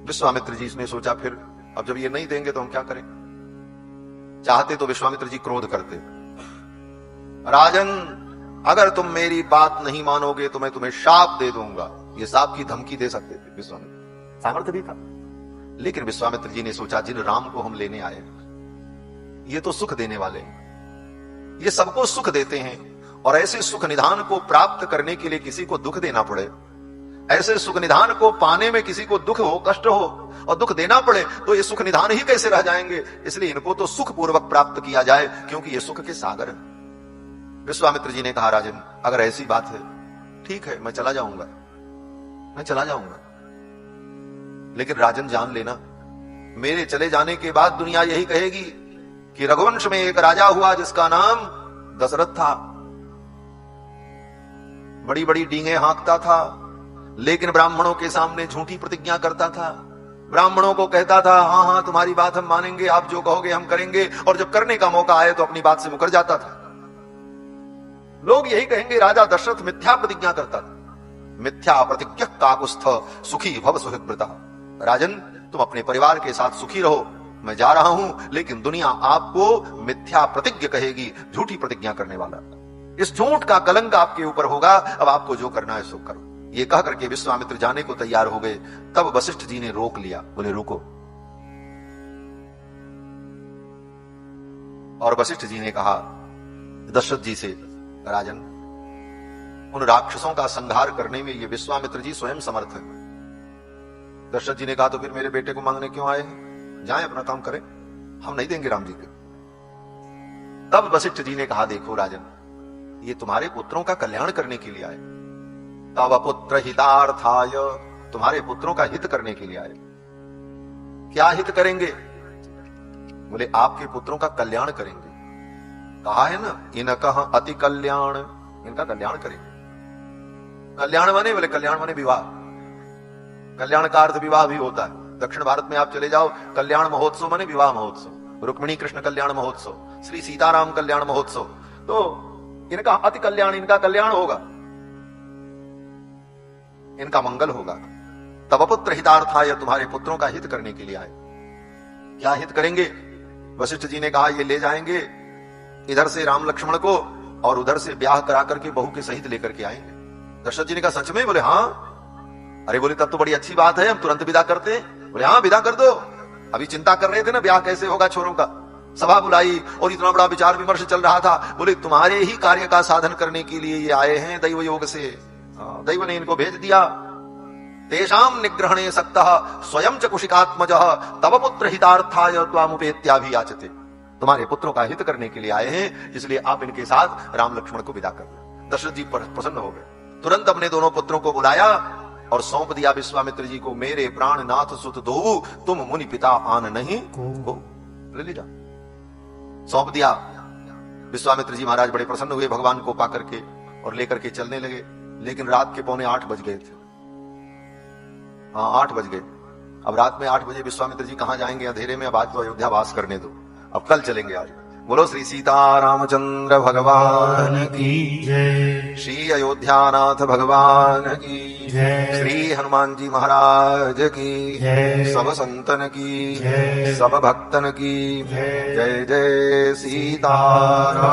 विश्वामित्र जी ने सोचा फिर अब जब ये नहीं देंगे तो हम क्या करें। चाहते तो विश्वामित्र जी क्रोध करते, राजन अगर तुम मेरी बात नहीं मानोगे तो मैं तुम्हें शाप दे दूंगा। ये शाप की धमकी दे सकते थे विश्वामित्र, सामर्थ्य भी था। लेकिन विश्वामित्र जी ने सोचा जिन राम को हम लेने आए ये तो सुख देने वाले हैं, ये सबको सुख देते हैं। और ऐसे सुख निधान को प्राप्त करने के लिए किसी को दुख देना पड़े, ऐसे सुख निधान को पाने में किसी को दुख हो, कष्ट हो और दुख देना पड़े तो ये सुख निधान ही कैसे रह जाएंगे। इसलिए इनको तो सुख पूर्वक प्राप्त किया जाए क्योंकि ये सुख के सागर है। विश्वामित्र जी ने कहा, राजन अगर ऐसी बात है ठीक है, मैं चला जाऊंगा, मैं चला जाऊंगा। लेकिन राजन जान लेना, मेरे चले जाने के बाद दुनिया यही कहेगी कि रघुवंश में एक राजा हुआ जिसका नाम दशरथ था। बड़ी बड़ी डींगे हाँकता था, लेकिन ब्राह्मणों के सामने झूठी प्रतिज्ञा करता था। ब्राह्मणों को कहता था हाँ हाँ तुम्हारी बात हम मानेंगे, आप जो कहोगे हम करेंगे, और जब करने का मौका आए तो अपनी बात से मुकर जाता था। लोग यही कहेंगे राजा दशरथ मिथ्या प्रतिज्ञा करता था। मिथ्या प्रतिज्ञा काकुस्थ सुखी भव सुहृद्व्रता। राजन तुम अपने परिवार के साथ सुखी रहो, मैं जा रहा हूं, लेकिन दुनिया आपको मिथ्या प्रतिज्ञा कहेगी, झूठी प्रतिज्ञा करने वाला। इस झूठ का कलंक आपके ऊपर होगा, अब आपको जो करना है सो करो। ये कह करके विश्वामित्र जाने को तैयार हो गए। तब वशिष्ठ जी ने रोक लिया, बोले रुको। और वशिष्ठ जी ने कहा दशरथ जी से, राजन उन राक्षसों का संहार करने में ये विश्वामित्र जी स्वयं समर्थ है। दशरथ जी ने कहा तो फिर मेरे बेटे को मांगने क्यों आए हैं, जाएं अपना काम करें, हम नहीं देंगे राम जी को। तब वशिष्ठ जी ने कहा देखो राजन, ये तुम्हारे पुत्रों का कल्याण करने के लिए आए। तव पुत्र हितार्थाय, तुम्हारे पुत्रों का हित करने के लिए आए। क्या हित करेंगे? बोले आपके पुत्रों का कल्याण करेंगे। कहा है ना इनका अति कल्याण, इनका कल्याण करेंगे। कल्याण माने, बोले कल्याण माने विवाह। कल्याण का अर्थ विवाह भी होता है। दक्षिण भारत में आप चले जाओ, कल्याण महोत्सव माने विवाह महोत्सव, रुक्मिणी कृष्ण कल्याण महोत्सव, श्री सीताराम कल्याण महोत्सव। तो इनका अति कल्याण, इनका कल्याण होगा, इनका मंगल होगा। तब पुत्र हितार्थाय, तुम्हारे पुत्रों का हित करने के लिए आए। क्या हित करेंगे? वशिष्ठ जी ने कहा ये ले जाएंगे इधर से राम लक्ष्मण को और उधर से ब्याह करा करके बहू के सहित लेकर के आएंगे। दशरथ जी ने कहा सच में? बोले हाँ। अरे बोले तब तो बड़ी अच्छी बात है, हम तुरंत विदा करते हैं। बोले हाँ विदा कर दो, अभी चिंता कर रहे थे ना ब्याह कैसे होगा छोरों का। सभा बुलाई और इतना बड़ा विचार विमर्श चल रहा था। बोले तुम्हारे ही कार्य का साधन करने के लिए ये आए हैं दैव योग से, दैव ने इनको भेज दिया। तेषाम निग्रहणे सक्तः स्वयं च कुशिकात्मजः तव पुत्र हितार्थाय त्वामुपेत्याभियाचते। तुम्हारे पुत्रों का हित करने के लिए आए हैं, इसलिए आप इनके साथ राम लक्ष्मण को विदा कर दो। दशरथ जी प्रसन्न हो गए, तुरंत अपने दोनों पुत्रों को बुलाया और सौंप दिया विश्वामित्र जी को। मेरे प्राणनाथ सुत दो, तुम मुनि पिता आन नहीं को, ले लीजा, सौंप दिया। विश्वामित्र जी महाराज बड़े प्रसन्न हुए भगवान को पाकर के और लेकर के चलने लगे। लेकिन रात के 7:45 बज गए थे। हाँ, 8 बज गए। अब रात में 8 बजे विश्वामित्र जी कहां जाएंगे अंधेरे में? अब आज तो अयोध्या वास करने दो, अब कल चलेंगे। आज बोलो श्री सीता रामचंद्र भगवान की जय, श्री अयोध्यानाथ भगवान की जय, श्री हनुमान जी महाराज की जय, सब संतन की जय, सब भक्तन की जय, जय जय सीताराम।